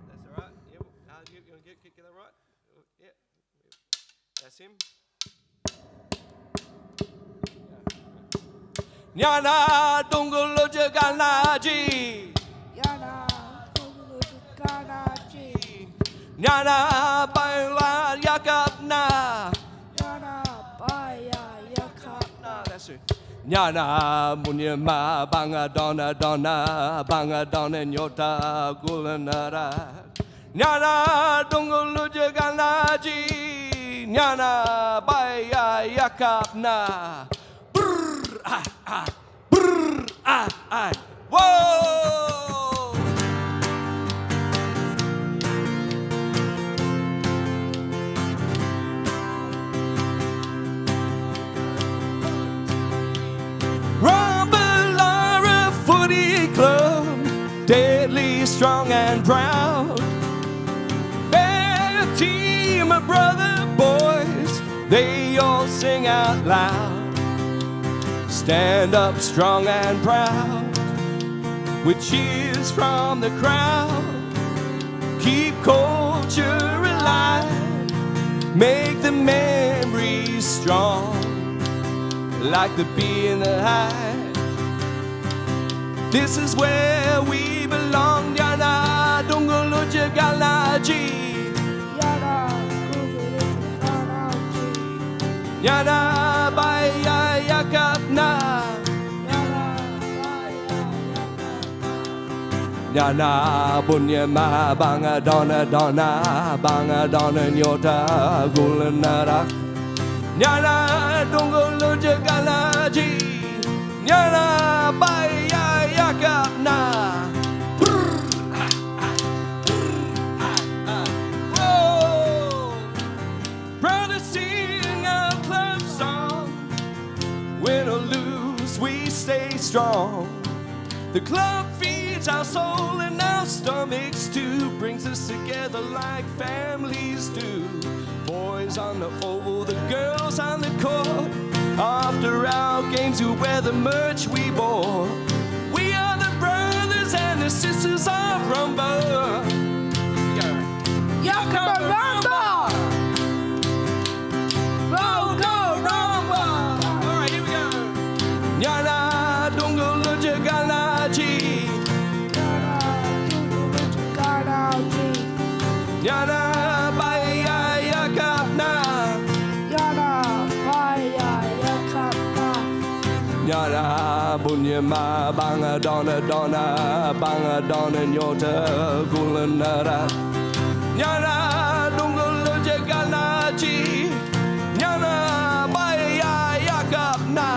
That's all right. Yeah, you want to get that right? Yeah. That's him. Nyana Dungala Kaiela Oration. Nyana Baila Yakapna. That's it. Nyana Munyama Banga Donna Yorta Yorta. Nyana Dungala Kaiela Oration. Nyana Baila Yakapna. Whoa! Rumballara Footy Club, deadly strong and proud. Bear team of brother boys, they all sing out loud. Stand up strong and proud, with cheers from the crowd. Keep culture alive, make the memories strong, like the bee in the hive. This is where we belong. Yana Dungala Kaiela Oration. Yana Baya Yakapna. Nyana Bunyama Banga Donna Yorta Goulburn Murray. Nyana Dungala Kaiela Oration. Nyana Baya Yakapna. Brother, sing a club song. Win or lose, we stay strong. The club feeds our soul and our stomachs too, brings us together like families do. Boys on the oval, the girls on the court. After our games, we wear the merch we bore. We are the brothers and the sisters of Rumba. Yaka Rumba! Go, go, Rumba! All right, here we go. Nyana Dungala Kaiela Oration. Nyana Baya Yakapna. Nyana Bunyama Banga Donna Yorta Goulburn Murray. Nyana Dungala Kaiela Oration. Nyana Baya Yakapna.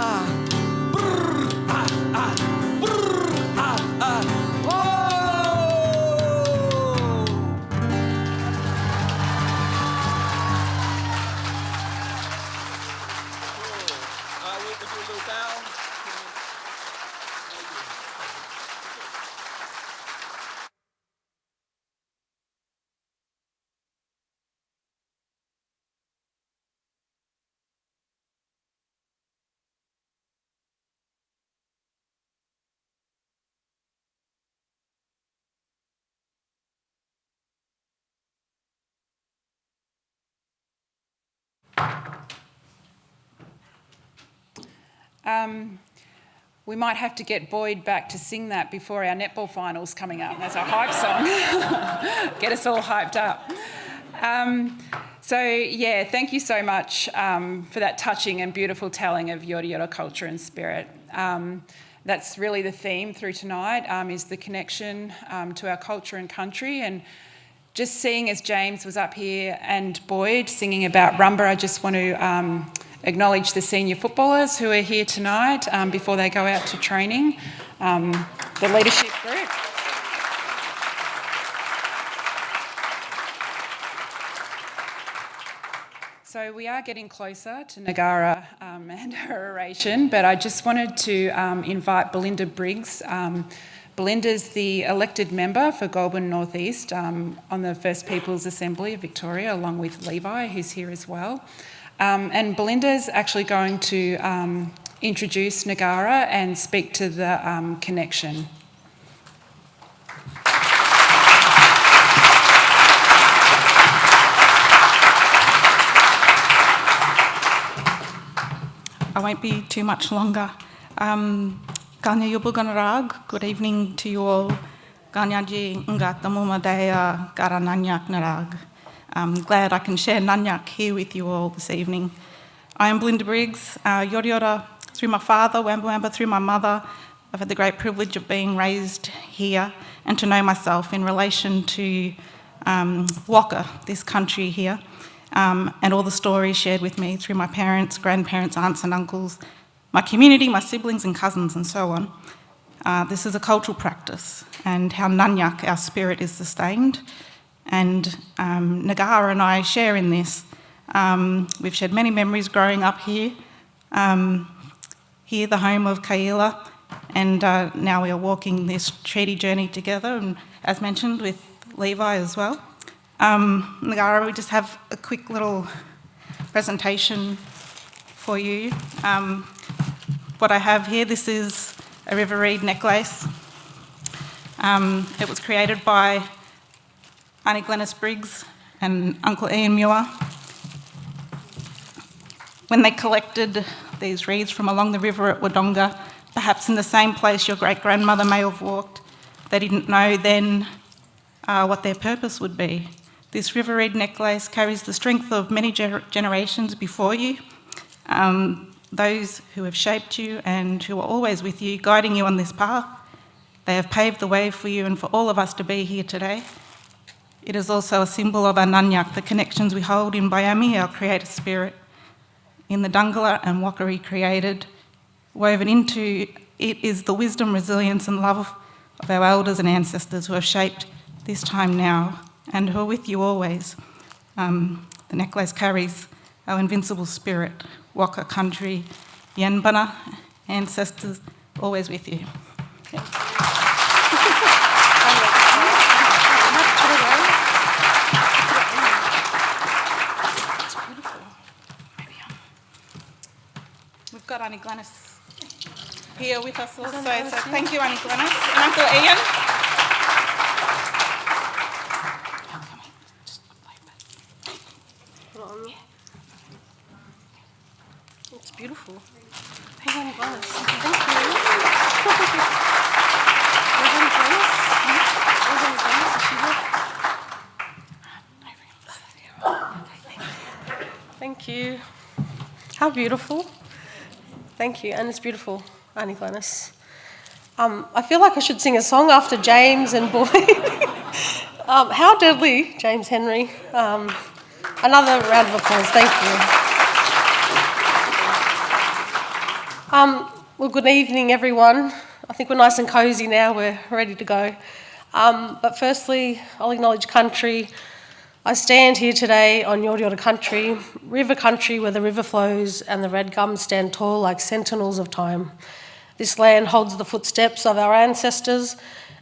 We might have to get Boyd back to sing that before our netball finals coming up. That's our hype song. Get us all hyped up. Thank you so much for that touching and beautiful telling of Yorta Yorta culture and spirit. That's really the theme through tonight, is the connection to our culture and country. And just seeing as James was up here and Boyd singing about Rumba, I just want to acknowledge the senior footballers who are here tonight before they go out to training, the leadership group. So we are getting closer to Ngarra and her oration, but I just wanted to invite Belinda Briggs. Belinda's the elected member for Goulburn North East on the First Peoples Assembly of Victoria, along with Levi, who's here as well. And Belinda's actually going to introduce Ngarra and speak to the connection. I won't be too much longer. Kanya Yubuganarag, good evening to you all. Ganyaji Ngatamumadaea Gara Nanyak Narag. I'm glad I can share Nanyak here with you all this evening. I am Belinda Briggs, Yorta Yorta through my father, Wamba Wamba through my mother. I've had the great privilege of being raised here and to know myself in relation to Waka, this country here. And all the stories shared with me through my parents, grandparents, aunts and uncles, my community, my siblings and cousins and so on. This is a cultural practice and how Nanyak, our spirit, is sustained. And Ngarra and I share in this. We've shared many memories growing up here, here the home of Kaiela, and now we are walking this treaty journey together, and as mentioned with Levi as well. Ngarra, we just have a quick little presentation for you. What I have here, this is a river reed necklace. It was created by Auntie Glenys Briggs and Uncle Ian Muir. When they collected these reeds from along the river at Wodonga, perhaps in the same place your great-grandmother may have walked, they didn't know then what their purpose would be. This river reed necklace carries the strength of many generations before you, those who have shaped you and who are always with you, guiding you on this path. They have paved the way for you and for all of us to be here today. It is also a symbol of our Nanyak, the connections we hold in Bayami, our creator spirit. In the Dungala and Wakari created, woven into it is the wisdom, resilience and love of our elders and ancestors who have shaped this time now and who are with you always. The necklace carries our invincible spirit, Waka country, Yanbana, ancestors, always with you. Yeah. We've got Auntie Glenys here with us also, so thank you, Auntie Glenys. And Uncle Ian. It's beautiful. Hey, Auntie Glenys. Thank you. Where's Auntie Glenys? Where's Auntie Glenys? Is she here? Thank you. How beautiful. Thank you, and it's beautiful, Auntie Glenys. I feel like I should sing a song after James and Boyd. How deadly, James Henry. Another round of applause, thank you. Well, good evening, everyone. I think we're nice and cosy now, we're ready to go. But firstly, I'll acknowledge country. I stand here today on Yorta Yorta country, river country where the river flows and the red gums stand tall like sentinels of time. This land holds the footsteps of our ancestors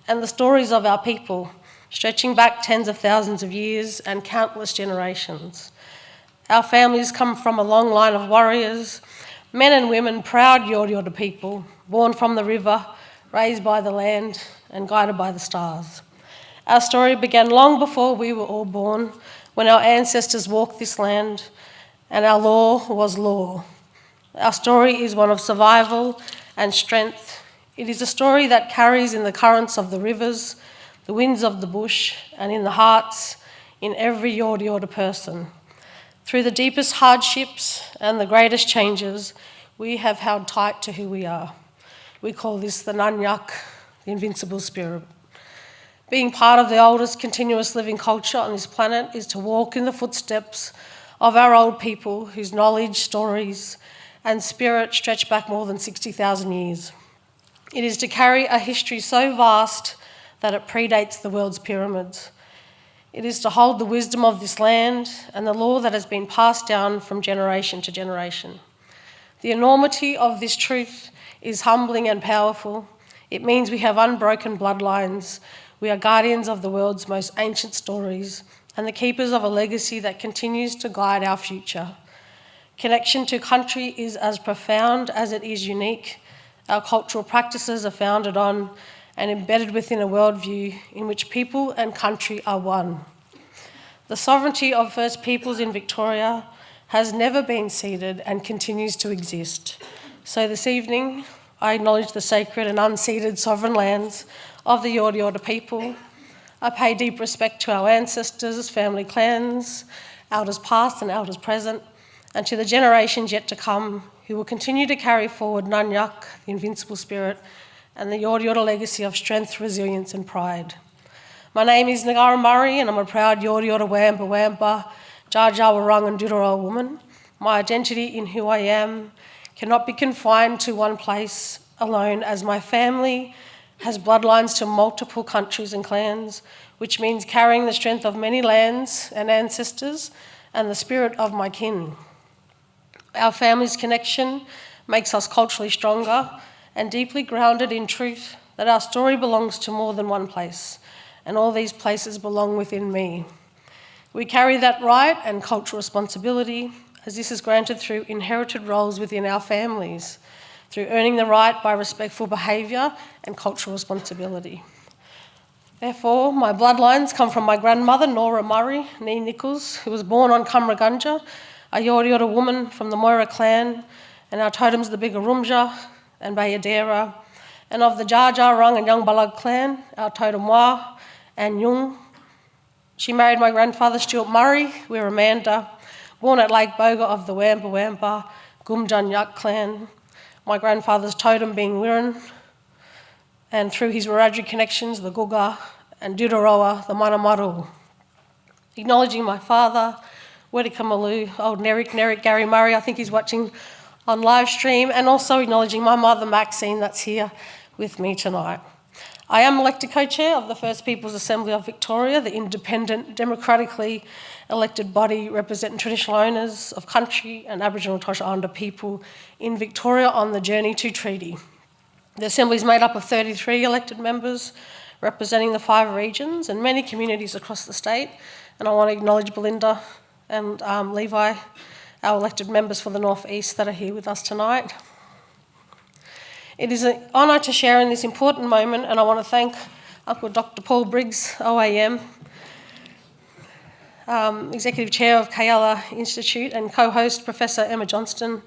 and the stories of our people, stretching back tens of thousands of years and countless generations. Our families come from a long line of warriors, men and women, proud Yorta Yorta people, born from the river, raised by the land and guided by the stars. Our story began long before we were all born, when our ancestors walked this land and our law was law. Our story is one of survival and strength. It is a story that carries in the currents of the rivers, the winds of the bush, and in the hearts in every Yorta Yorta person. Through the deepest hardships and the greatest changes, we have held tight to who we are. We call this the Nanyak, the invincible spirit. Being part of the oldest continuous living culture on this planet is to walk in the footsteps of our old people whose knowledge, stories, and spirit stretch back more than 60,000 years. It is to carry a history so vast that it predates the world's pyramids. It is to hold the wisdom of this land and the law that has been passed down from generation to generation. The enormity of this truth is humbling and powerful. It means we have unbroken bloodlines. We are guardians of the world's most ancient stories and the keepers of a legacy that continues to guide our future. Connection to country is as profound as it is unique. Our cultural practices are founded on and embedded within a worldview in which people and country are one. The sovereignty of First Peoples in Victoria has never been ceded and continues to exist. So this evening, I acknowledge the sacred and unceded sovereign lands of the Yorta Yorta people. I pay deep respect to our ancestors, family clans, elders past and elders present, and to the generations yet to come who will continue to carry forward Nunyak, the invincible spirit, and the Yorta Yorta legacy of strength, resilience and pride. My name is Ngarra Murray and I'm a proud Yorta Yorta Wamba Wamba, Jar Jar Warung and Dudara woman. My identity in who I am cannot be confined to one place alone, as my family has bloodlines to multiple countries and clans, which means carrying the strength of many lands and ancestors and the spirit of my kin. Our family's connection makes us culturally stronger and deeply grounded in truth that our story belongs to more than one place, and all these places belong within me. We carry that right and cultural responsibility, as this is granted through inherited roles within our families, through earning the right by respectful behaviour and cultural responsibility. Therefore, my bloodlines come from my grandmother, Ngarra Murray, nee Nichols, who was born on Cumragunja, a Yorta Yorta woman from the Moira clan, and our totems the Biggarumja and Bayadera, and of the Jar Jar Rung and Young Balug clan, our totem Wa and Yung. She married my grandfather, Stuart Murray, Wirramanda, born at Lake Boga of the Wamba Wamba, Gumjan Yak clan, my grandfather's totem being Wirran, and through his Wiradjuri connections, the Guga, and Dudaroa, the Manamaru. Acknowledging my father, Wedikamalu, old Nerik Gary Murray, I think he's watching on live stream, and also acknowledging my mother, Maxine, that's here with me tonight. I am elected co-chair of the First Peoples Assembly of Victoria, the independent, democratically elected body representing traditional owners of country and Aboriginal and Torres Strait Islander people in Victoria on the journey to treaty. The Assembly is made up of 33 elected members representing the 5 regions and many communities across the state, and I want to acknowledge Belinda and Levi, our elected members for the North East that are here with us tonight. It is an honour to share in this important moment, and I want to thank Uncle Dr. Paul Briggs, OAM, Executive Chair of Kaiela Institute, and co-host Professor Emma Johnston,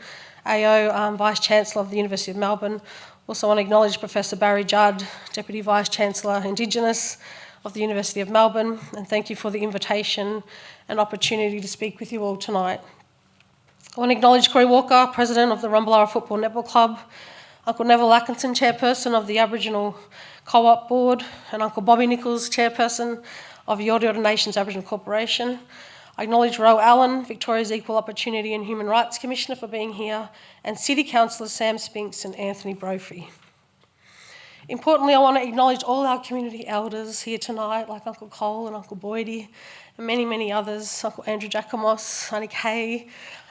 AO, Vice-Chancellor of the University of Melbourne. Also want to acknowledge Professor Barry Judd, Deputy Vice-Chancellor Indigenous of the University of Melbourne, and thank you for the invitation and opportunity to speak with you all tonight. I want to acknowledge Corey Walker, President of the Rumballara Football Netball Club, Uncle Neville Atkinson, Chairperson of the Aboriginal Co-op Board, and Uncle Bobby Nichols, Chairperson of Yorta Yorta Nations Aboriginal Corporation. I acknowledge Ro Allen, Victoria's Equal Opportunity and Human Rights Commissioner, for being here, and City Councillors Sam Spinks and Anthony Brophy. Importantly, I want to acknowledge all our community elders here tonight, like Uncle Cole and Uncle Boydie, and many, many others, Uncle Andrew Jacomos, Auntie Kay,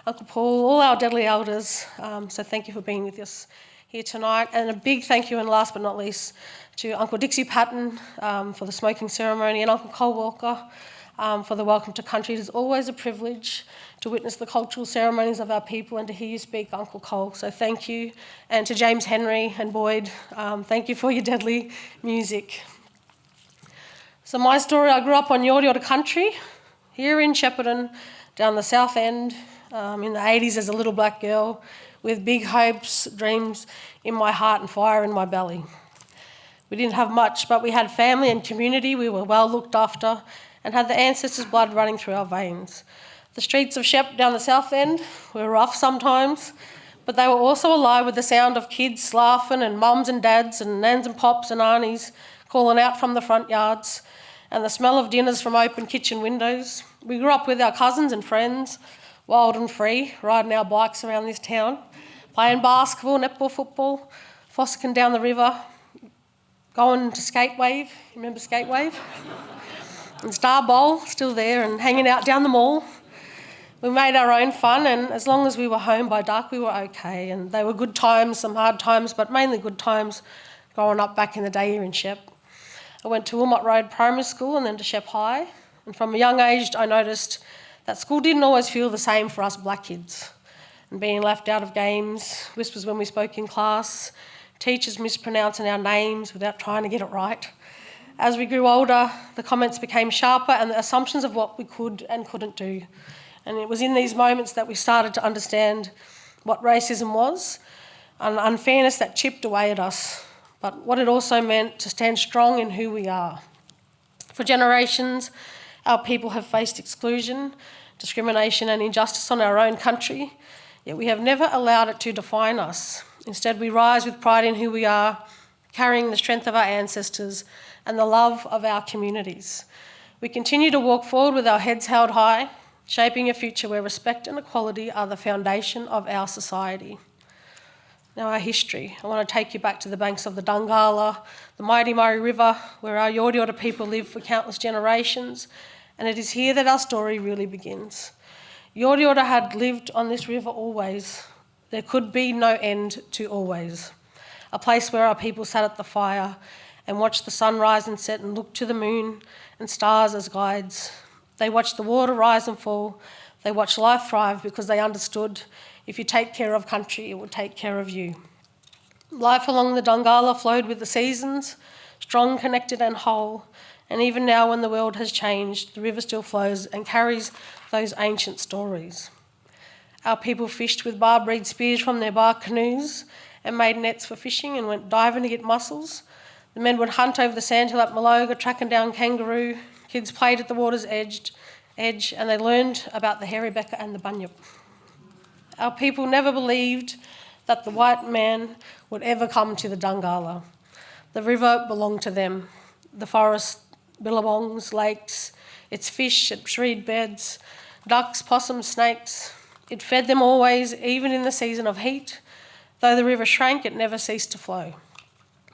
Uncle Paul, all our deadly elders. So thank you for being with us here tonight. And a big thank you, and last but not least, to Uncle Dixie Patton for the smoking ceremony, and Uncle Cole Walker for the welcome to country. It is always a privilege to witness the cultural ceremonies of our people and to hear you speak, Uncle Cole. So thank you. And to James Henry and Boyd, thank you for your deadly music. So my story, I grew up on Yorta Yorta country, here in Shepparton, down the south end, in the 80s as a little black girl, with big hopes, dreams in my heart and fire in my belly. We didn't have much, but we had family and community. We were well looked after and had the ancestors' blood running through our veins. The streets of Shep down the south end were rough sometimes, but they were also alive with the sound of kids laughing and mums and dads and nans and pops and aunties calling out from the front yards, and the smell of dinners from open kitchen windows. We grew up with our cousins and friends, wild and free, riding our bikes around this town, playing basketball, netball, football, fossicking down the river, going to Skate Wave. You remember Skate Wave? And Star Bowl, still there and hanging out down the mall. We made our own fun, and as long as we were home by dark, we were okay. And they were good times, some hard times, but mainly good times growing up back in the day here in Shep. I went to Wilmot Road Primary School and then to Shep High. And from a young age, I noticed that school didn't always feel the same for us black kids. And being left out of games, whispers when we spoke in class, teachers mispronouncing our names without trying to get it right. As we grew older, the comments became sharper and the assumptions of what we could and couldn't do. And it was in these moments that we started to understand what racism was, and unfairness that chipped away at us, but what it also meant to stand strong in who we are. For generations, our people have faced exclusion, discrimination and injustice on our own country, yet we have never allowed it to define us. Instead, we rise with pride in who we are, carrying the strength of our ancestors and the love of our communities. We continue to walk forward with our heads held high, shaping a future where respect and equality are the foundation of our society. Now, our history. I want to take you back to the banks of the Dungala, the mighty Murray River, where our Yorta Yorta people lived for countless generations, and it is here that our story really begins. Yorta Yorta had lived on this river always. There could be no end to always. A place where our people sat at the fire and watched the sun rise and set and looked to the moon and stars as guides. They watched the water rise and fall. They watched life thrive because they understood if you take care of country, it will take care of you. Life along the Dungala flowed with the seasons, strong, connected and whole. And even now when the world has changed, the river still flows and carries those ancient stories. Our people fished with barb reed spears from their bark canoes and made nets for fishing and went diving to get mussels. The men would hunt over the sandhill at Maloga, tracking down kangaroo. Kids played at the water's edge and they learned about the hairy becca and the bunyip. Our people never believed that the white man would ever come to the Dungala. The river belonged to them. The forest, billabongs, lakes, its fish, its reed beds, ducks, possums, snakes. It fed them always, even in the season of heat. Though the river shrank, it never ceased to flow.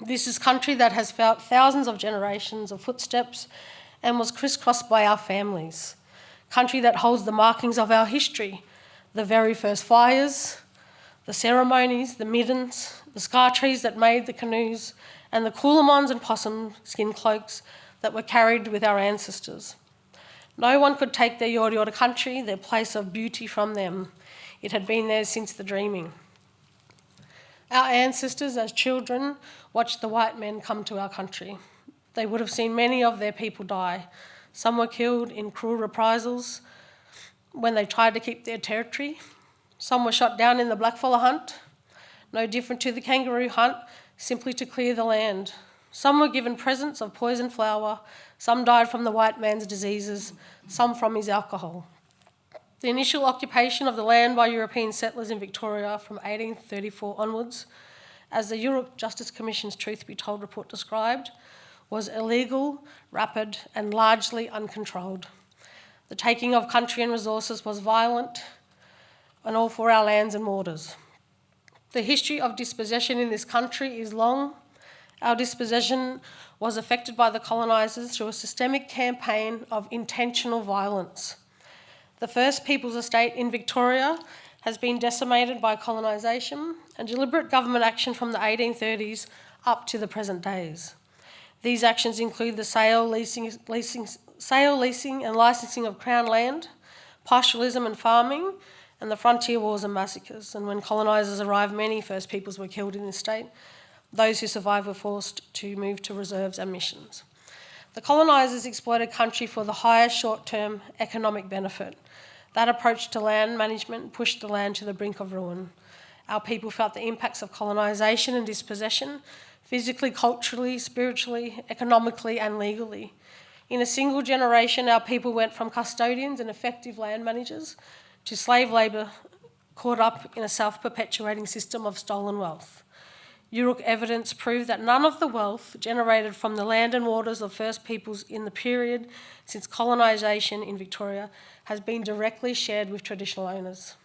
This is country that has felt thousands of generations of footsteps and was crisscrossed by our families. Country that holds the markings of our history, the very first fires, the ceremonies, the middens, the scar trees that made the canoes, and the coolamons and possum skin cloaks that were carried with our ancestors. No one could take their Yorta Yorta country, their place of beauty from them. It had been there since the dreaming. Our ancestors, as children, watched the white men come to our country. They would have seen many of their people die. Some were killed in cruel reprisals when they tried to keep their territory. Some were shot down in the blackfella hunt, no different to the kangaroo hunt, simply to clear the land. Some were given presents of poison flower, some died from the white man's diseases, some from his alcohol. The initial occupation of the land by European settlers in Victoria from 1834 onwards, as the Europe Justice Commission's Truth Be Told report described, was illegal, rapid and largely uncontrolled. The taking of country and resources was violent and all for our lands and waters. The history of dispossession in this country is long. Our dispossession was affected by the colonisers through a systemic campaign of intentional violence. The First Peoples Estate in Victoria has been decimated by colonisation and deliberate government action from the 1830s up to the present days. These actions include the sale, leasing and licensing of Crown land, pastoralism and farming, and the frontier wars and massacres. And when colonisers arrived, many First Peoples were killed in this state. Those who survived were forced to move to reserves and missions. The colonisers exploited country for the highest short-term economic benefit. That approach to land management pushed the land to the brink of ruin. Our people felt the impacts of colonisation and dispossession, physically, culturally, spiritually, economically and legally. In a single generation, our people went from custodians and effective land managers to slave labour caught up in a self-perpetuating system of stolen wealth. Uruk evidence proved that none of the wealth generated from the land and waters of First Peoples in the period since colonisation in Victoria has been directly shared with traditional owners.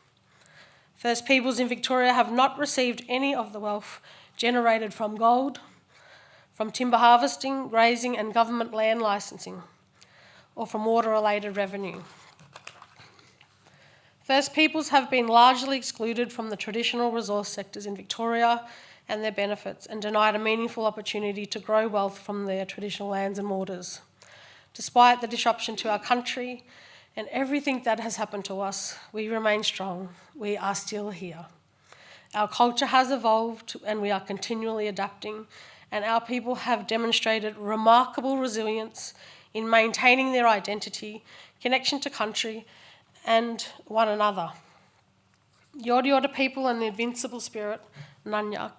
First Peoples in Victoria have not received any of the wealth generated from gold, from timber harvesting, grazing and government land licensing. or from water-related revenue. First Peoples have been largely excluded from the traditional resource sectors in Victoria and their benefits, and denied a meaningful opportunity to grow wealth from their traditional lands and waters. Despite the disruption to our country and everything that has happened to us, we remain strong. We are still here. Our culture has evolved and we are continually adapting, and our people have demonstrated remarkable resilience in maintaining their identity, connection to country and one another. Yorta Yorta people and the invincible spirit, Ngarra.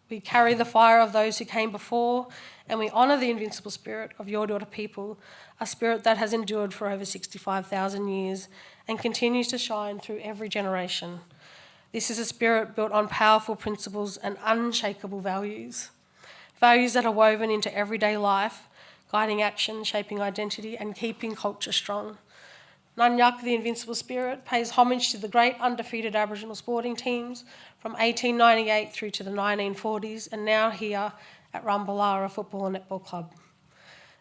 We carry the fire of those who came before, and we honour the invincible spirit of Yorta Yorta people, a spirit that has endured for over 65,000 years and continues to shine through every generation. This is a spirit built on powerful principles and unshakable values, values that are woven into everyday life, guiding action, shaping identity and keeping culture strong. Ngarra, the invincible spirit, pays homage to the great undefeated Aboriginal sporting teams from 1898 through to the 1940s, and now here at Rumballara Football and Netball Club.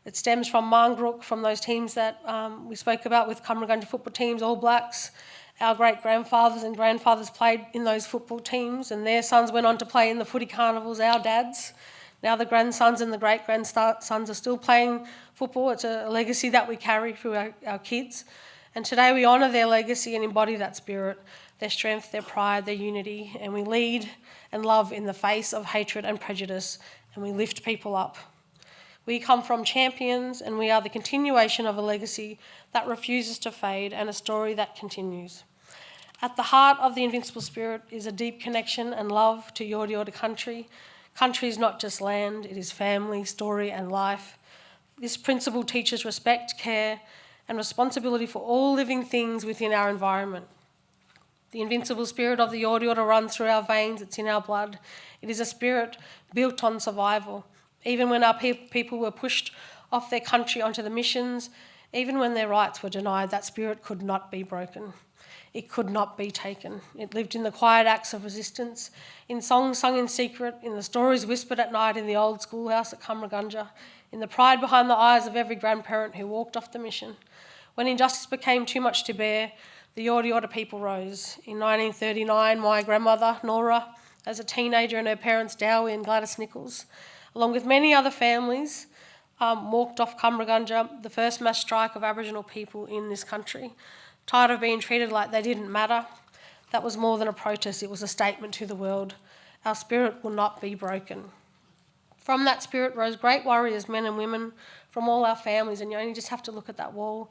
It stems from Mangrook, from those teams that we spoke about with Cumbergunja football teams, All Blacks. Our great-grandfathers and grandfathers played in those football teams, and their sons went on to play in the footy carnivals, our dads. Now the grandsons and the great-grandsons are still playing football. It's a legacy that we carry through our kids. And today we honour their legacy and embody that spirit, their strength, their pride, their unity, and we lead and love in the face of hatred and prejudice, and we lift people up. We come from champions, and we are the continuation of a legacy that refuses to fade and a story that continues. At the heart of the invincible spirit is a deep connection and love to Yorta Yorta country. Country is not just land, it is family, story and life. This principle teaches respect, care and responsibility for all living things within our environment. The invincible spirit of the Yorta Yorta runs through our veins, it's in our blood. It is a spirit built on survival. Even when our people were pushed off their country onto the missions, even when their rights were denied, that spirit could not be broken. It could not be taken. It lived in the quiet acts of resistance, in songs sung in secret, in the stories whispered at night in the old schoolhouse at Cumbergunja, in the pride behind the eyes of every grandparent who walked off the mission. When injustice became too much to bear, the Yorta Yorta people rose. In 1939, my grandmother, Nora, as a teenager and her parents, Dowie and Gladys Nichols, along with many other families, walked off Cumbergunja, the first mass strike of Aboriginal people in this country. Tired of being treated like they didn't matter, that was more than a protest, it was a statement to the world. Our spirit will not be broken. From that spirit rose great warriors, men and women from all our families, and you only just have to look at that wall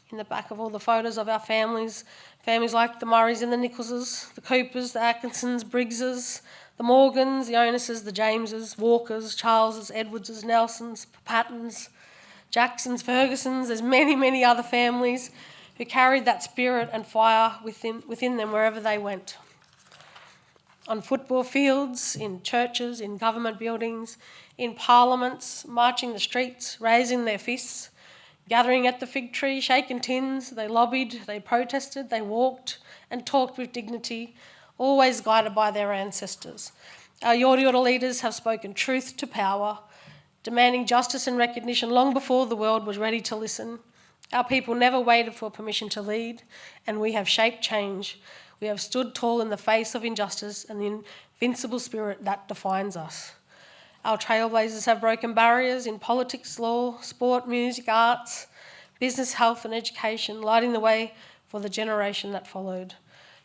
in the back of all the photos of our families like the Murrays and the Nicholses, the Coopers, the Atkinsons, Briggses, the Morgans, the Onuses, the Jameses, Walkers, Charleses, Edwardses, Nelsons, Pattons, Jacksons, Fergusons. There's many, many other families who carried that spirit and fire within them wherever they went. On football fields, in churches, in government buildings, in parliaments, marching the streets, raising their fists, gathering at the fig tree, shaking tins, they lobbied, they protested, they walked and talked with dignity, always guided by their ancestors. Our Yorta Yorta leaders have spoken truth to power, demanding justice and recognition long before the world was ready to listen. Our people never waited for permission to lead, and we have shaped change. We have stood tall in the face of injustice and the invincible spirit that defines us. Our trailblazers have broken barriers in politics, law, sport, music, arts, business, health and education, lighting the way for the generation that followed.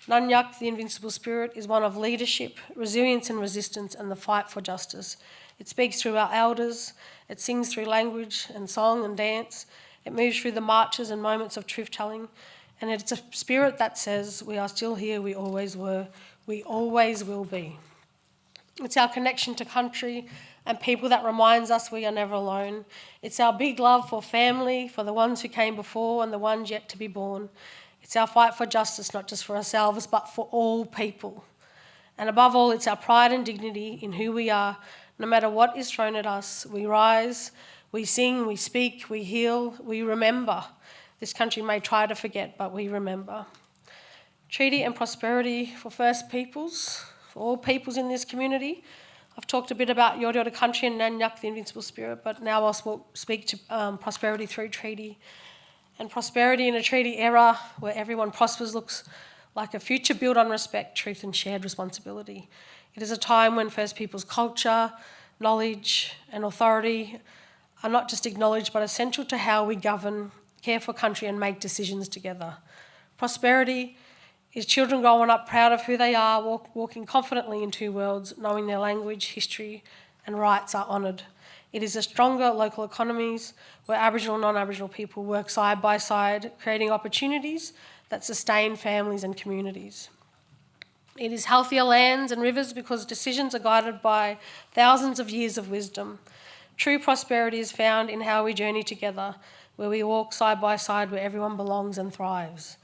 Ngarra, the invincible spirit, is one of leadership, resilience and resistance and the fight for justice. It speaks through our elders, it sings through language and song and dance, it moves through the marches and moments of truth-telling, and it's a spirit that says, we are still here, we always were, we always will be. It's our connection to country and people that reminds us we are never alone. It's our big love for family, for the ones who came before and the ones yet to be born. It's our fight for justice, not just for ourselves, but for all people. And above all, it's our pride and dignity in who we are. No matter what is thrown at us, we rise, we sing, we speak, we heal, we remember. This country may try to forget, but we remember. Treaty and prosperity for First Peoples, for all peoples in this community. I've talked a bit about Yorta Yorta country and Ngarra, the invincible spirit, but now I'll speak to prosperity through treaty. And prosperity in a treaty era where everyone prospers looks like a future built on respect, truth and shared responsibility. It is a time when First Peoples culture, knowledge and authority are not just acknowledged but essential to how we govern, care for country and make decisions together. Prosperity is children growing up proud of who they are, walking confidently in two worlds, knowing their language, history and rights are honoured. It is a stronger local economies where Aboriginal and non-Aboriginal people work side by side, creating opportunities that sustain families and communities. It is healthier lands and rivers because decisions are guided by thousands of years of wisdom. True prosperity is found in how we journey together, where we walk side by side, where everyone belongs and thrives.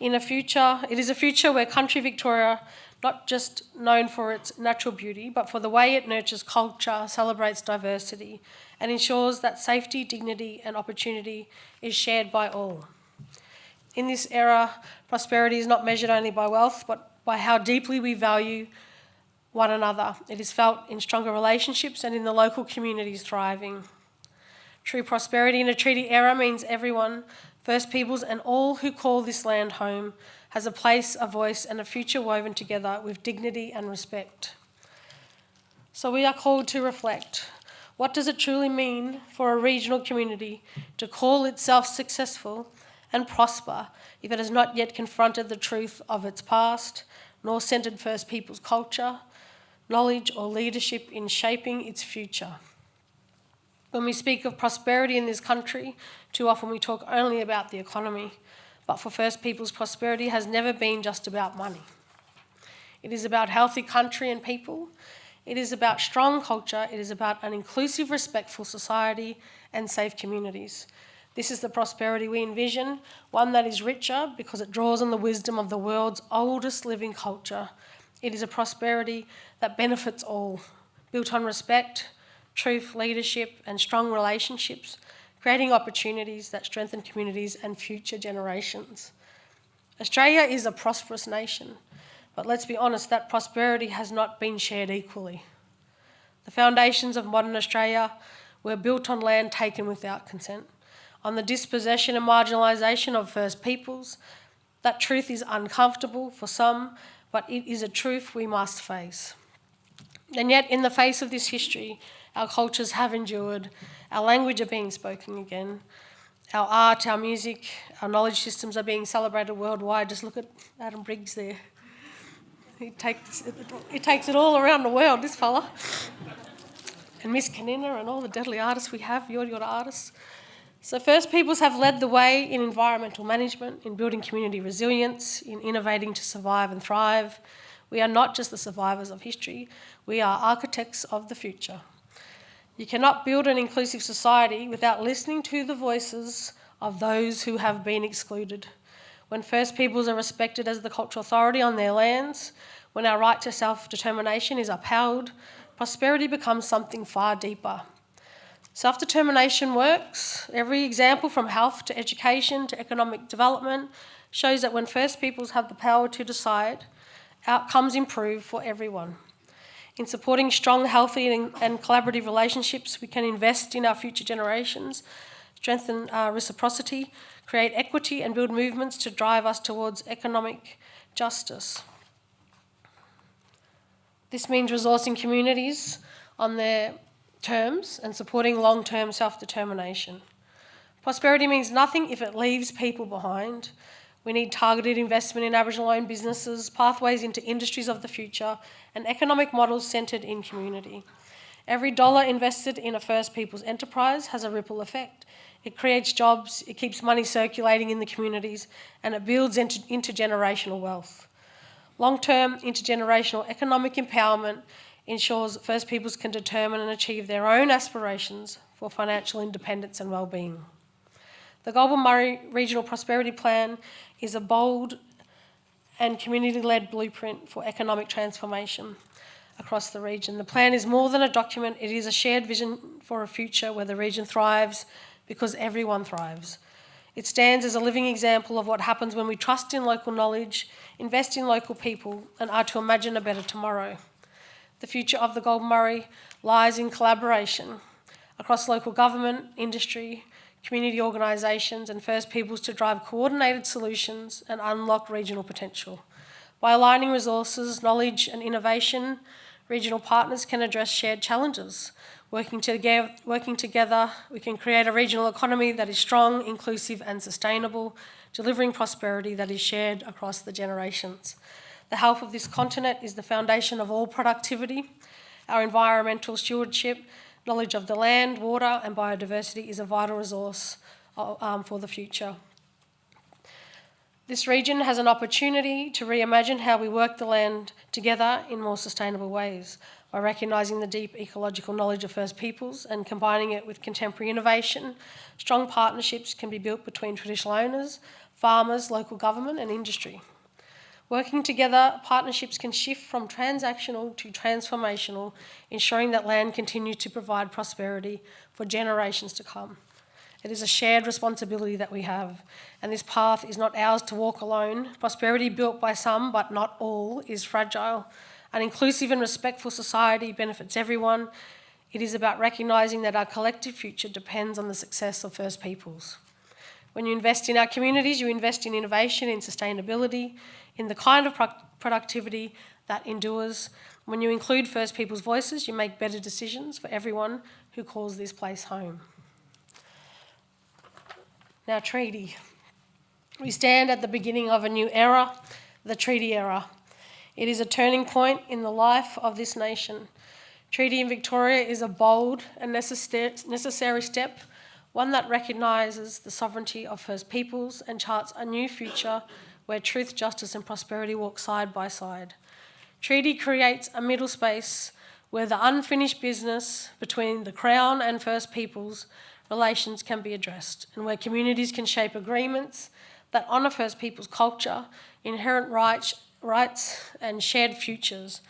It is a future where country Victoria, not just known for its natural beauty, but for the way it nurtures culture, celebrates diversity, and ensures that safety, dignity and opportunity is shared by all. In this era, prosperity is not measured only by wealth, but by how deeply we value one another. It is felt in stronger relationships and in the local communities thriving. True prosperity in a treaty era means everyone, First Peoples and all who call this land home, has a place, a voice and a future woven together with dignity and respect. So we are called to reflect. What does it truly mean for a regional community to call itself successful and prosper if it has not yet confronted the truth of its past, nor centred First Peoples culture, knowledge or leadership in shaping its future? When we speak of prosperity in this country, too often we talk only about the economy, but for First Peoples, prosperity has never been just about money. It is about healthy country and people. It is about strong culture. It is about an inclusive, respectful society and safe communities. This is the prosperity we envision, one that is richer because it draws on the wisdom of the world's oldest living culture. It is a prosperity that benefits all, built on respect, truth, leadership and strong relationships, creating opportunities that strengthen communities and future generations. Australia is a prosperous nation, but let's be honest, that prosperity has not been shared equally. The foundations of modern Australia were built on land taken without consent, on the dispossession and marginalisation of First Peoples. That truth is uncomfortable for some, but it is a truth we must face. And yet, in the face of this history, our cultures have endured, our language are being spoken again, our art, our music, our knowledge systems are being celebrated worldwide. Just look at Adam Briggs there. He takes it all around the world, this fella. And Miss Kanina and all the deadly artists we have, Yorta Yorta artists. So First Peoples have led the way in environmental management, in building community resilience, in innovating to survive and thrive. We are not just the survivors of history, we are architects of the future. You cannot build an inclusive society without listening to the voices of those who have been excluded. When First Peoples are respected as the cultural authority on their lands, when our right to self-determination is upheld, prosperity becomes something far deeper. Self-determination works. Every example from health to education to economic development shows that when First Peoples have the power to decide, outcomes improve for everyone. In supporting strong, healthy and collaborative relationships, we can invest in our future generations, strengthen reciprocity, create equity and build movements to drive us towards economic justice. This means resourcing communities on their terms and supporting long-term self-determination. Prosperity means nothing if it leaves people behind. We need targeted investment in Aboriginal-owned businesses, pathways into industries of the future, and economic models centred in community. Every dollar invested in a First Peoples enterprise has a ripple effect. It creates jobs, it keeps money circulating in the communities, and it builds intergenerational wealth. Long-term intergenerational economic empowerment ensures First Peoples can determine and achieve their own aspirations for financial independence and well-being. The Goulburn Murray Regional Prosperity Plan is a bold and community-led blueprint for economic transformation across the region. The plan is more than a document, it is a shared vision for a future where the region thrives because everyone thrives. It stands as a living example of what happens when we trust in local knowledge, invest in local people, and are to imagine a better tomorrow. The future of the Goulburn Murray lies in collaboration across local government, industry, community organisations and First Peoples to drive coordinated solutions and unlock regional potential. By aligning resources, knowledge and innovation, regional partners can address shared challenges. Working together, we can create a regional economy that is strong, inclusive and sustainable, delivering prosperity that is shared across the generations. The health of this continent is the foundation of all productivity. Our environmental stewardship, knowledge of the land, water and biodiversity is a vital resource for the future. This region has an opportunity to reimagine how we work the land together in more sustainable ways by recognising the deep ecological knowledge of First Peoples and combining it with contemporary innovation. Strong partnerships can be built between traditional owners, farmers, local government and industry. Working together, partnerships can shift from transactional to transformational, ensuring that land continues to provide prosperity for generations to come. It is a shared responsibility that we have, and this path is not ours to walk alone. Prosperity built by some, but not all, is fragile. An inclusive and respectful society benefits everyone. It is about recognising that our collective future depends on the success of First Peoples. When you invest in our communities, you invest in innovation, in sustainability, in the kind of productivity that endures. When you include First Peoples' voices, you make better decisions for everyone who calls this place home. Now, treaty. We stand at the beginning of a new era, the treaty era. It is a turning point in the life of this nation. Treaty in Victoria is a bold and necessary step, one that recognises the sovereignty of First Peoples and charts a new future where truth, justice and prosperity walk side by side. Treaty creates a middle space where the unfinished business between the Crown and First Peoples relations can be addressed, and where communities can shape agreements that honour First Peoples' culture, inherent rights and shared futures.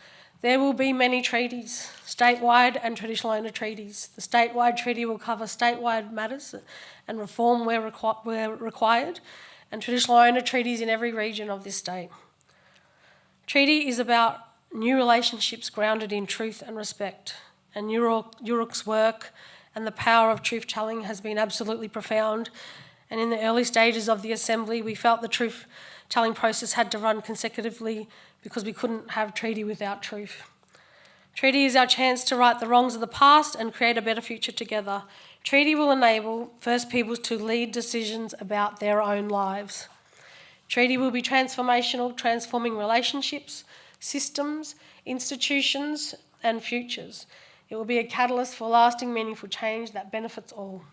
There will be many treaties, statewide and traditional owner treaties. The statewide treaty will cover statewide matters and reform where required, and traditional owner treaties in every region of this state. Treaty is about new relationships grounded in truth and respect, and Uruk's work and the power of truth-telling has been absolutely profound. And in the early stages of the Assembly, we felt the truth-telling process had to run consecutively because we couldn't have treaty without truth. Treaty is our chance to right the wrongs of the past and create a better future together. Treaty will enable First Peoples to lead decisions about their own lives. Treaty will be transformational, transforming relationships, systems, institutions, and futures. It will be a catalyst for lasting, meaningful change that benefits all.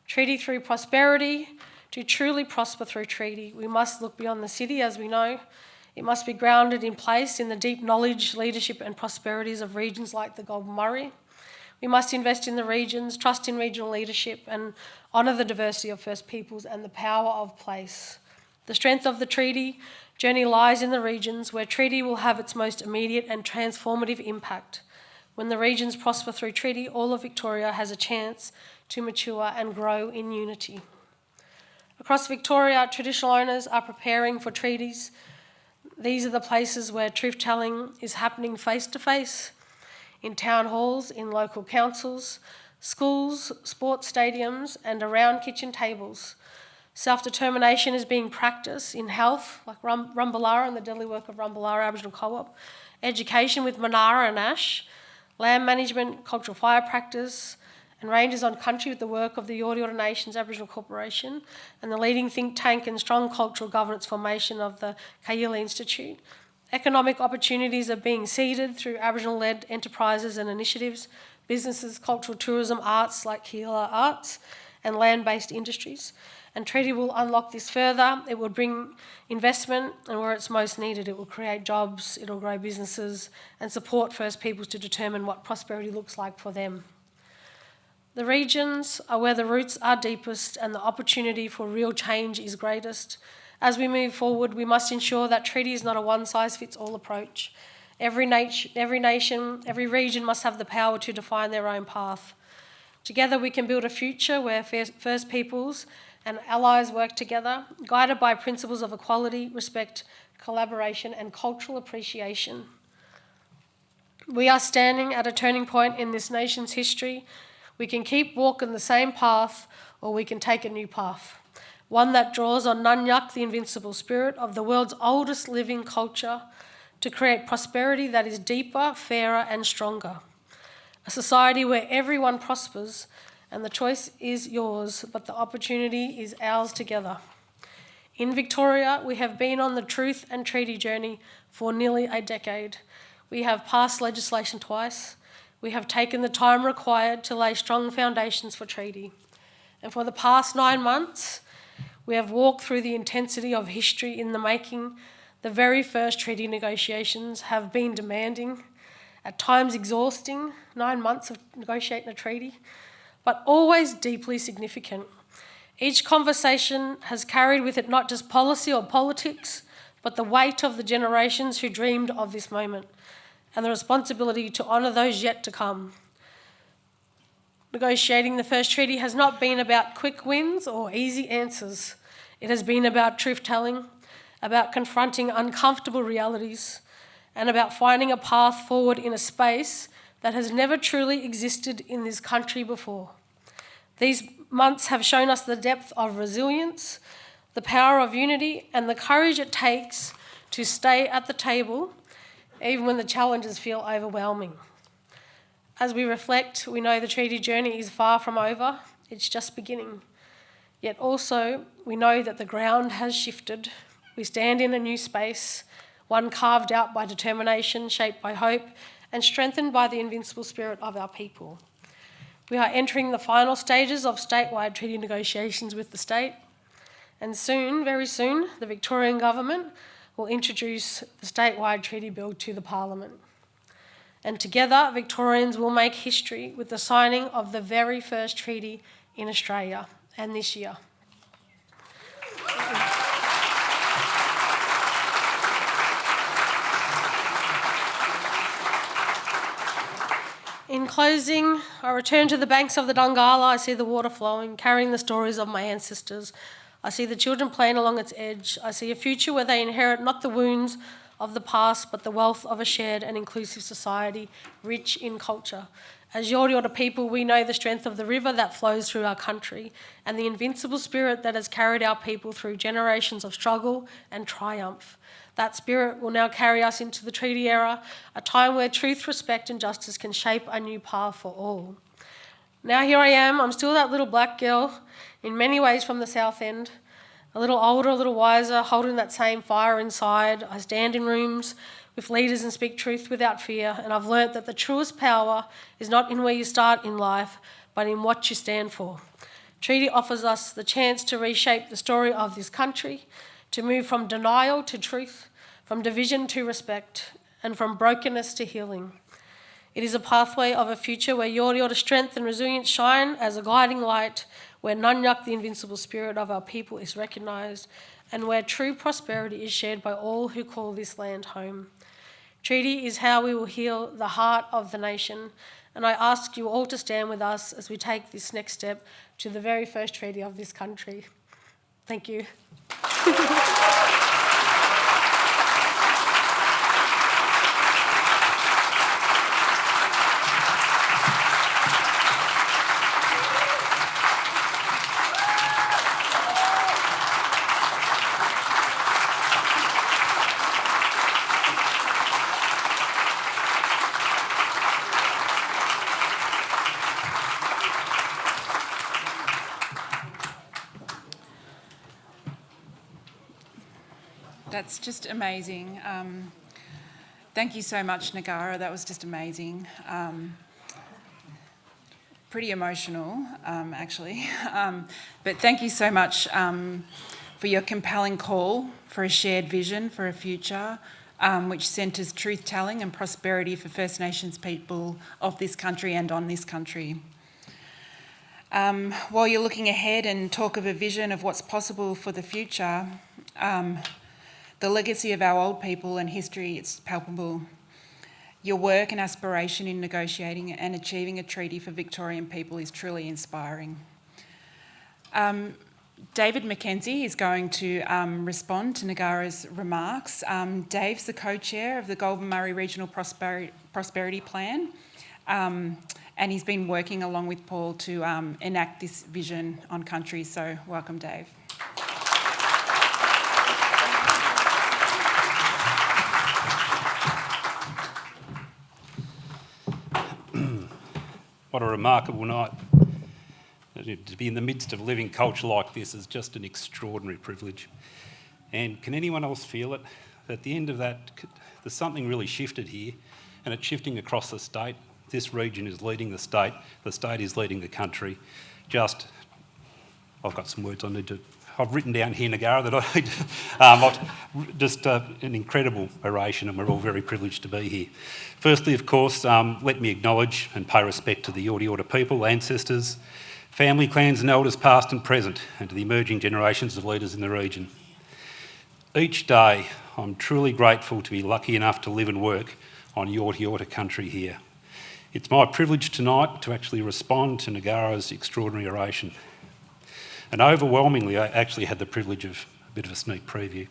Treaty through prosperity. To truly prosper through treaty, we must look beyond the city, as we know. It must be grounded in place in the deep knowledge, leadership and prosperities of regions like the Goulburn Murray. We must invest in the regions, trust in regional leadership and honour the diversity of First Peoples and the power of place. The strength of the treaty journey lies in the regions where treaty will have its most immediate and transformative impact. When the regions prosper through treaty, all of Victoria has a chance to mature and grow in unity. Across Victoria, traditional owners are preparing for treaties. These are the places where truth-telling is happening face-to-face, in town halls, in local councils, schools, sports stadiums and around kitchen tables. Self-determination is being practiced in health, like Rumballara and the daily work of Rumballara Aboriginal Co-op, education with Manara and Ash, land management, cultural fire practice, and ranges on country with the work of the Yorta Yorta Nations Aboriginal Corporation and the leading think tank and strong cultural governance formation of the Kaiela Institute. Economic opportunities are being seeded through Aboriginal-led enterprises and initiatives, businesses, cultural tourism, arts like Kaiela Arts, and land-based industries. And treaty will unlock this further. It will bring investment, and where it's most needed, it will create jobs, it will grow businesses, and support First Peoples to determine what prosperity looks like for them. The regions are where the roots are deepest and the opportunity for real change is greatest. As we move forward, we must ensure that treaty is not a one-size-fits-all approach. Every nation, every region must have the power to define their own path. Together we can build a future where First Peoples and allies work together, guided by principles of equality, respect, collaboration and cultural appreciation. We are standing at a turning point in this nation's history We can keep walking the same path, or we can take a new path. One that draws on Ngarra, the invincible spirit of the world's oldest living culture, to create prosperity that is deeper, fairer and stronger. A society where everyone prospers and the choice is yours, but the opportunity is ours together. In Victoria, we have been on the truth and treaty journey for nearly a decade. We have passed legislation twice. We have taken the time required to lay strong foundations for treaty. And for the past 9 months, we have walked through the intensity of history in the making. The very first treaty negotiations have been demanding, at times exhausting, 9 months of negotiating a treaty, but always deeply significant. Each conversation has carried with it not just policy or politics, but the weight of the generations who dreamed of this moment and the responsibility to honour those yet to come. Negotiating the first treaty has not been about quick wins or easy answers. It has been about truth-telling, about confronting uncomfortable realities, and about finding a path forward in a space that has never truly existed in this country before. These months have shown us the depth of resilience, the power of unity, and the courage it takes to stay at the table, even when the challenges feel overwhelming. As we reflect, we know the treaty journey is far from over, it's just beginning. Yet also, we know that the ground has shifted. We stand in a new space, one carved out by determination, shaped by hope, and strengthened by the invincible spirit of our people. We are entering the final stages of statewide treaty negotiations with the state, and soon, very soon, the Victorian government will introduce the statewide treaty bill to the Parliament. And together, Victorians will make history with the signing of the very first treaty in Australia, and this year. In closing, I return to the banks of the Dungala. I see the water flowing, carrying the stories of my ancestors. I see the children playing along its edge. I see a future where they inherit not the wounds of the past, but the wealth of a shared and inclusive society, rich in culture. As Yorta Yorta people, we know the strength of the river that flows through our country and the invincible spirit that has carried our people through generations of struggle and triumph. That spirit will now carry us into the treaty era, a time where truth, respect and justice can shape a new path for all. Now here I am, I'm still that little black girl, in many ways from the South End, a little older, a little wiser, holding that same fire inside. I stand in rooms with leaders and speak truth without fear, and I've learnt that the truest power is not in where you start in life, but in what you stand for. Treaty offers us the chance to reshape the story of this country, to move from denial to truth, from division to respect, and from brokenness to healing. It is a pathway of a future where Yorta Yorta strength and resilience shine as a guiding light, where Ngarra, the invincible spirit of our people, is recognised, and where true prosperity is shared by all who call this land home. Treaty is how we will heal the heart of the nation, and I ask you all to stand with us as we take this next step to the very first treaty of this country. Thank you. That's just amazing. Thank you so much, Ngarra. That was just amazing. Pretty emotional, actually. But thank you so much for your compelling call for a shared vision for a future which centres truth-telling and prosperity for First Nations people of this country and on this country. While you're looking ahead and talk of a vision of what's possible for the future, the legacy of our old people and history, it's palpable. Your work and aspiration in negotiating and achieving a treaty for Victorian people is truly inspiring. David McKenzie is going to respond to Ngarra's remarks. Dave's the co-chair of the Goulburn Murray Regional Prosperity Plan, and he's been working along with Paul to enact this vision on country. So welcome, Dave. What a remarkable night. To be in the midst of a living culture like this is just an extraordinary privilege. And can anyone else feel it? At the end of that, there's something really shifted here, and it's shifting across the state. This region is leading the state is leading the country. I've got some words I've written down here, Ngarra, that an incredible oration, and we're all very privileged to be here. Firstly, of course, let me acknowledge and pay respect to the Yorta Yorta people, ancestors, family, clans and elders past and present, and to the emerging generations of leaders in the region. Each day, I'm truly grateful to be lucky enough to live and work on Yorta Yorta country here. It's my privilege tonight to actually respond to Ngarra's extraordinary oration. And overwhelmingly, I actually had the privilege of a bit of a sneak preview.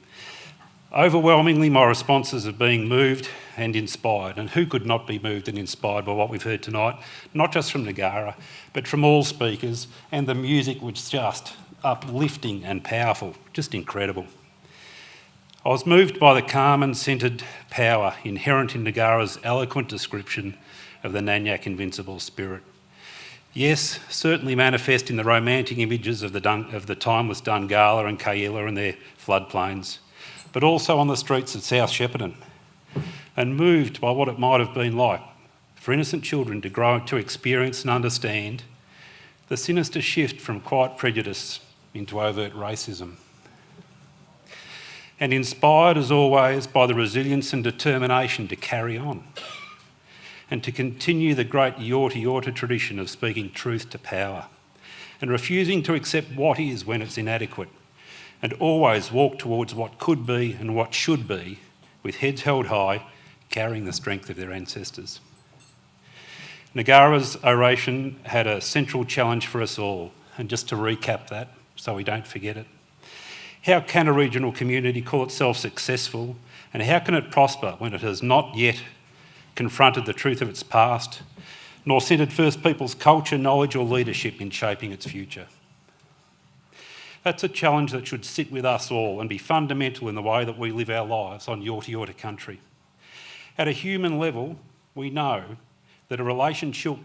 Overwhelmingly, my responses are being moved and inspired. And who could not be moved and inspired by what we've heard tonight? Not just from Ngarra, but from all speakers. And the music was just uplifting and powerful, just incredible. I was moved by the calm and centred power inherent in Ngarra's eloquent description of the Nyanyak invincible spirit. Yes, certainly manifest in the romantic images of the timeless Dungala and Kaiela and their floodplains, but also on the streets of South Shepparton, and moved by what it might have been like for innocent children to grow to experience and understand the sinister shift from quiet prejudice into overt racism. And inspired, as always, by the resilience and determination to carry on and to continue the great Yorta Yorta tradition of speaking truth to power and refusing to accept what is when it's inadequate, and always walk towards what could be and what should be, with heads held high, carrying the strength of their ancestors. Ngarra's oration had a central challenge for us all, and just to recap that so we don't forget it. How can a regional community call itself successful, and how can it prosper when it has not yet confronted the truth of its past, nor centred First Peoples culture, knowledge or leadership in shaping its future? That's a challenge that should sit with us all and be fundamental in the way that we live our lives on Yorta Yorta country. At a human level, we know that a relationship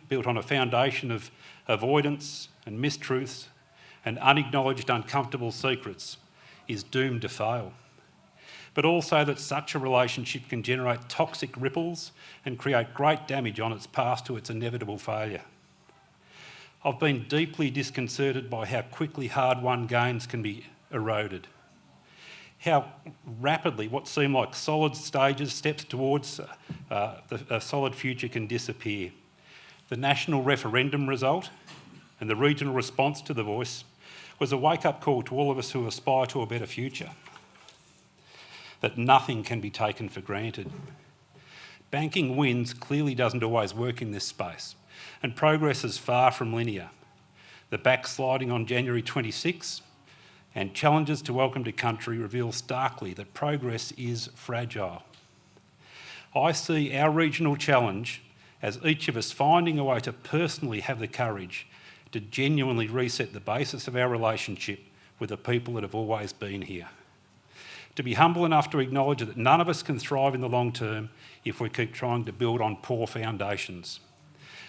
built on a foundation of avoidance and mistruths and unacknowledged uncomfortable secrets is doomed to fail. But also that such a relationship can generate toxic ripples and create great damage on its path to its inevitable failure. I've been deeply disconcerted by how quickly hard-won gains can be eroded, how rapidly what seem like solid steps towards a solid future can disappear. The national referendum result and the regional response to the voice was a wake-up call to all of us who aspire to a better future, that nothing can be taken for granted. Banking wins clearly doesn't always work in this space, and progress is far from linear. The backsliding on January 26 and challenges to welcome to country reveal starkly that progress is fragile. I see our regional challenge as each of us finding a way to personally have the courage to genuinely reset the basis of our relationship with the people that have always been here. To be humble enough to acknowledge that none of us can thrive in the long term if we keep trying to build on poor foundations.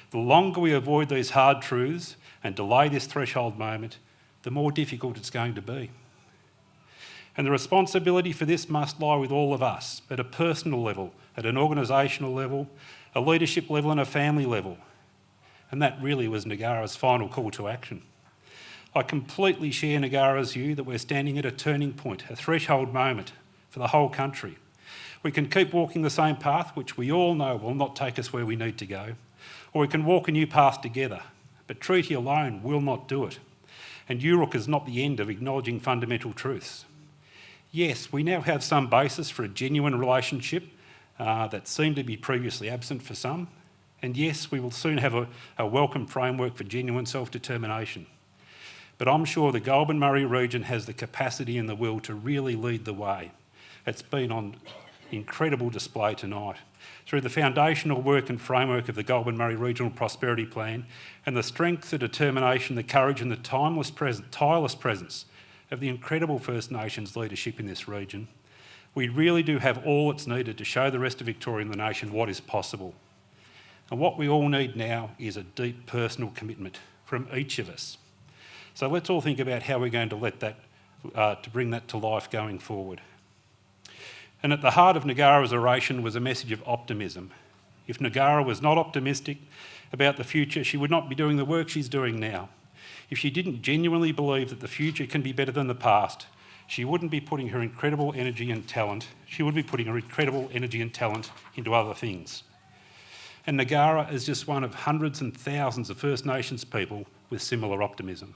The longer we avoid these hard truths and delay this threshold moment, the more difficult it's going to be. And the responsibility for this must lie with all of us, at a personal level, at an organisational level, a leadership level and a family level. And that really was Ngarra's final call to action. I completely share Ngarra's view that we're standing at a turning point, a threshold moment for the whole country. We can keep walking the same path, which we all know will not take us where we need to go, or we can walk a new path together. But treaty alone will not do it. And URUK is not the end of acknowledging fundamental truths. Yes, we now have some basis for a genuine relationship that seemed to be previously absent for some. And yes, we will soon have a welcome framework for genuine self-determination. But I'm sure the Goulburn Murray region has the capacity and the will to really lead the way. It's been on the incredible display tonight. Through the foundational work and framework of the Goulburn Murray Regional Prosperity Plan and the strength, the determination, the courage and the tireless presence of the incredible First Nations leadership in this region, we really do have all that's needed to show the rest of Victoria and the nation what is possible. And what we all need now is a deep personal commitment from each of us. So let's all think about how we're going to let that, to bring that to life going forward. And at the heart of Ngarra's oration was a message of optimism. If Ngarra was not optimistic about the future, she would not be doing the work she's doing now. If she didn't genuinely believe that the future can be better than the past, she wouldn't be putting her incredible energy and talent, into other things. And Ngarra is just one of hundreds and thousands of First Nations people with similar optimism.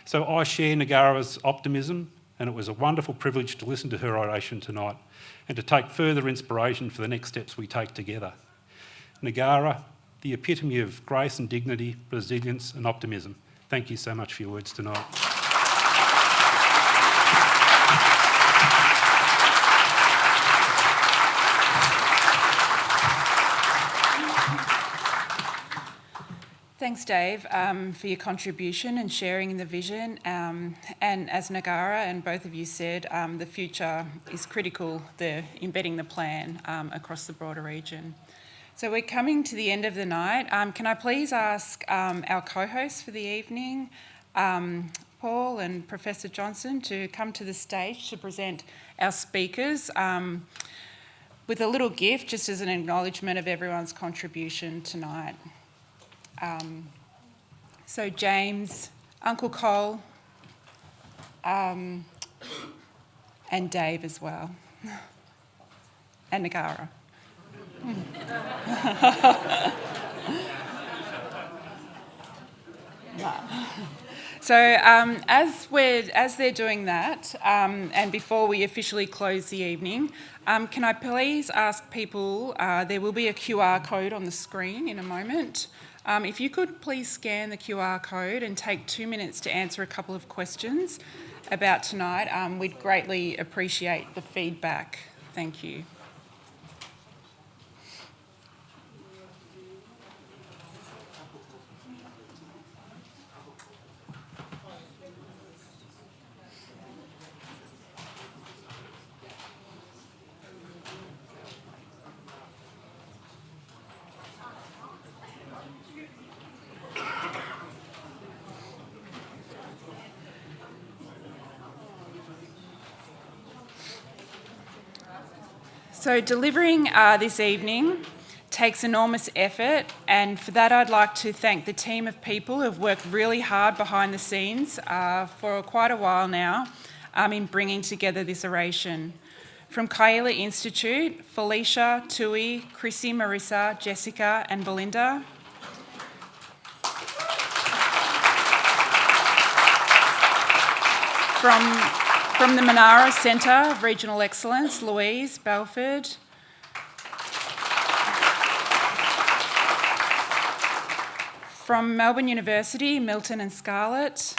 So I share Ngarra's optimism, and it was a wonderful privilege to listen to her oration tonight and to take further inspiration for the next steps we take together. Ngarra, the epitome of grace and dignity, resilience and optimism. Thank you so much for your words tonight. Thanks, Dave, for your contribution and sharing the vision. And as Ngarra and both of you said, the future is critical, embedding the plan across the broader region. So we're coming to the end of the night. Can I please ask our co-hosts for the evening, Paul and Professor Johnson, to come to the stage to present our speakers with a little gift, just as an acknowledgement of everyone's contribution tonight. So James, Uncle Cole, and Dave as well, and Ngarra. So as they're doing that, and before we officially close the evening, can I please ask people, there will be a QR code on the screen in a moment. If you could please scan the QR code and take 2 minutes to answer a couple of questions about tonight, we'd greatly appreciate the feedback. Thank you. So delivering this evening takes enormous effort, and for that I'd like to thank the team of people who've worked really hard behind the scenes for quite a while now in bringing together this oration. From Kaiela Institute, Felicia, Tui, Chrissy, Marissa, Jessica and Belinda. From the Manara Centre of Regional Excellence, Louise Belford. From Melbourne University, Milton and Scarlett.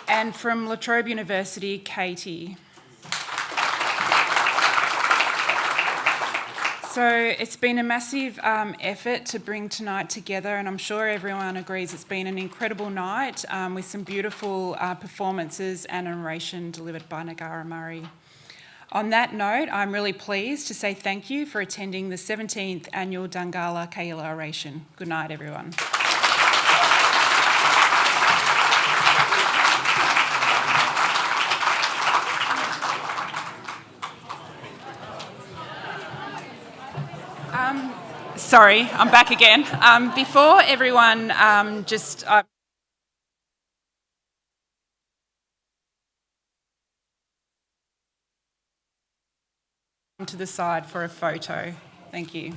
And from La Trobe University, Katie. So it's been a massive effort to bring tonight together, and I'm sure everyone agrees it's been an incredible night with some beautiful performances and an oration delivered by Ngarra Murray. On that note, I'm really pleased to say thank you for attending the 17th Annual Dungala Kaiela Oration. Good night, everyone. Sorry, I'm back again. Before everyone to the side for a photo. Thank you.